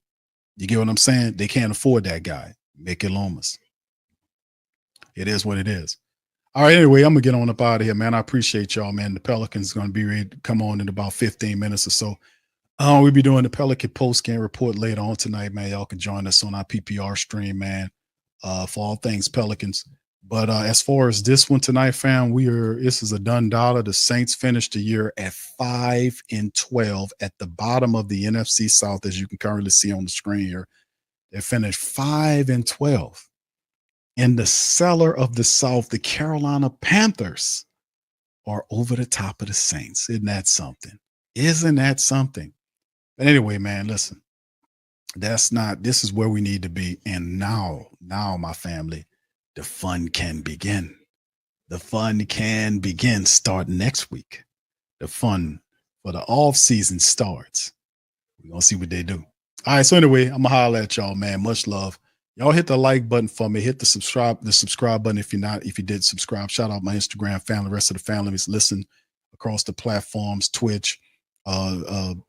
You get what I'm saying? They can't afford that guy, Mickey Loomis. It is what it is. All right, anyway, I'm going to get on up out of here, man. I appreciate y'all, man. The Pelicans going to be ready to come on in about 15 minutes or so. We'll be doing the Pelican post-game report later on tonight, man. Y'all can join us on our PPR stream, man, for all things Pelicans. But as far as this one tonight, fam, this is a done dollar. The Saints finished the year at 5-12 at the bottom of the NFC South, as you can currently see on the screen here. They finished 5-12. In the cellar of the South, the Carolina Panthers are over the top of the Saints. Isn't that something? Isn't that something? But anyway, man, listen, this is where we need to be. And now, my family, the fun can begin. The fun can begin starting next week. The fun for the off season starts. We're going to see what they do. All right. So anyway, I'm going to holler at y'all, man. Much love. Y'all hit the like button for me. Hit the subscribe button if you did subscribe. Shout out my Instagram family, the rest of the families. Listen across the platforms, Twitch,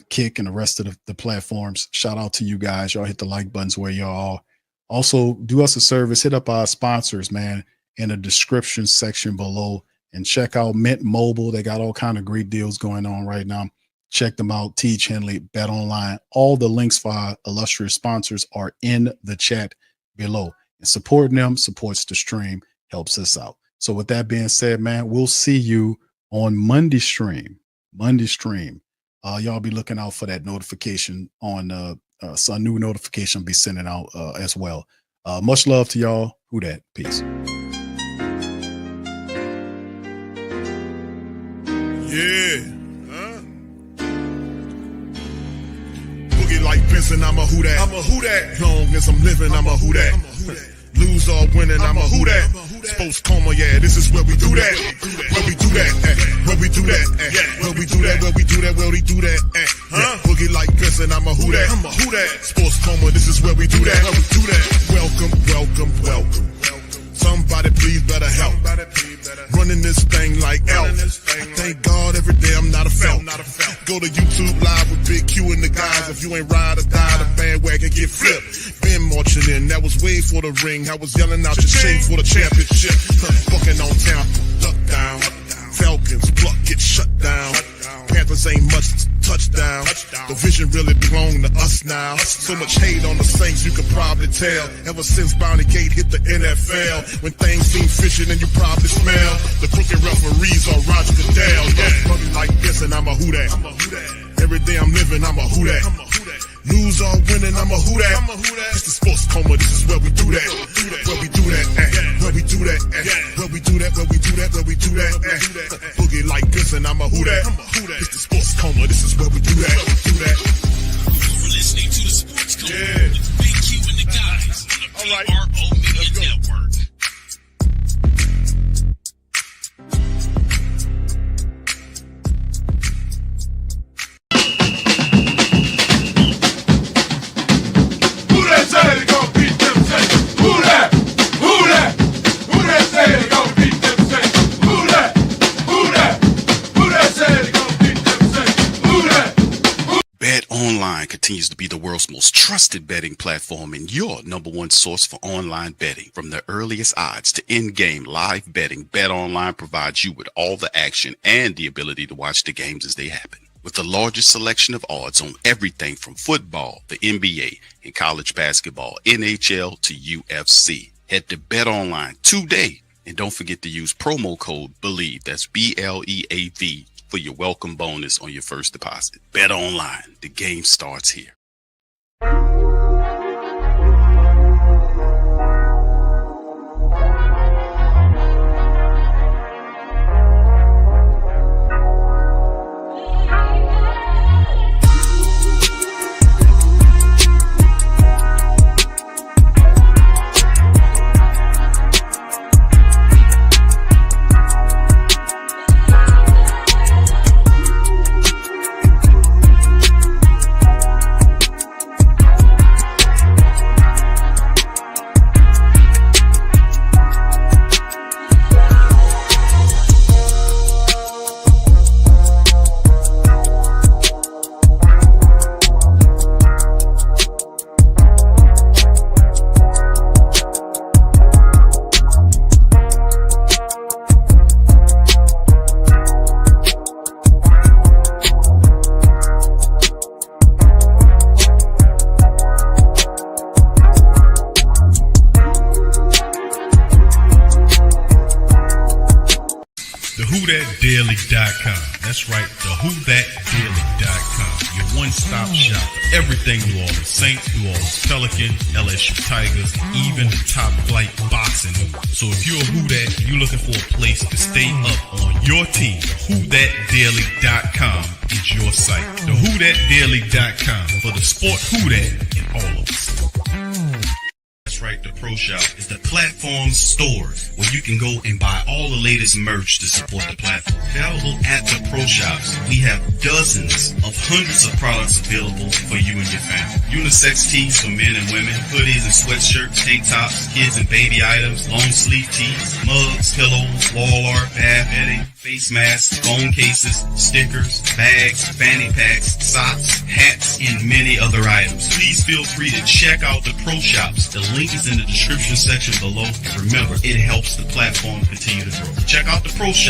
Kick, and the rest of the platforms. Shout out to you guys. Y'all hit the like buttons where y'all are. Also, do us a service. Hit up our sponsors, man, in the description section below, and check out Mint Mobile. They got all kind of great deals going on right now. Check them out. Teach Henley, Bet Online. All the links for our illustrious sponsors are in the chat below. And supporting them supports the stream, helps us out. So with that being said, man, we'll see you on Monday stream. Y'all be looking out for that notification on so a new notification will be sending out as well. Much love to y'all. Who dat? Peace. Yeah. Boogie like Vincent, I'm a who dat. I'm a who dat. Long as I'm living, I'm a who dat. Lose or winning, I'm a who dat. Sports Coma, yeah, this is where we do that. Where we do that, where we do that, where we do that, where we do that, where we do that. Boogie like Vincent, I'm a who dat. I'm a who dat. Sports Coma, this is where we do that. Where we do that. Welcome. Somebody please better help. Running this thing like elf. I thank God every day I'm not a felt. Go to YouTube live with Big Q and the guys. If you ain't ride or die, the bandwagon get flipped. Been marching in, that was way for the ring. I was yelling out your shame for the championship. Bucking on town, duck down. Falcons, pluck, get shut down. Panthers ain't much touchdown. The vision really belong to us now. So much hate on the Saints, you can probably tell. Ever since Bounty Gate hit the NFL, when things seem fishy and you probably smell the crooked referees on Roger Goodell. Yeah, probably like this and I'm a who dat. Every day I'm living, I'm a who dat. Lose or winning, I'm a who dat. It's the Sports Coma, this is where we do that. Where we do that, where we do that, where we do that, where we do that, where we do that. Boogie like this and I'm a who dat. It's the Sports Coma, this is where we do that. You're listening to the Sports Coma with Big Q and the guys on the PRO Media Network. BetOnline continues to be the world's most trusted betting platform and your number one source for online betting. From the earliest odds to in-game live betting, BetOnline provides you with all the action and the ability to watch the games as they happen. With the largest selection of odds on everything from football, the NBA, and college basketball, NHL to UFC. Head to BetOnline today and don't forget to use promo code BELIEVE, that's BLEAV, for your welcome bonus on your first deposit. Bet online. The game starts here. TheWhoThatDaily.com. That's right, TheWhoThatDaily.com. Your one-stop shop for everything New Orleans Saints, New Orleans Pelicans, LSU Tigers, even top flight boxing news. So if you're a Who That and you're looking for a place to stay up on your team, WhoThatDaily.com is your site. TheWhoThatDaily.com for the sport Who That in all of us. That's right, the Pro Shop is the platform store where you can go and buy all the latest merch to support the platform. Available at the Pro Shops, we have dozens of hundreds of products available for you and your family. Unisex tees for men and women, hoodies and sweatshirts, tank tops, kids and baby items, long sleeve tees, mugs, pillows, wall art, bath bedding, face masks, phone cases, stickers, bags, fanny packs, socks, hats, and many other items. Please feel free to check out the Pro Shops. The link is in the description section below. Remember, it helps the platform continue to grow. Check out the Pro Shop.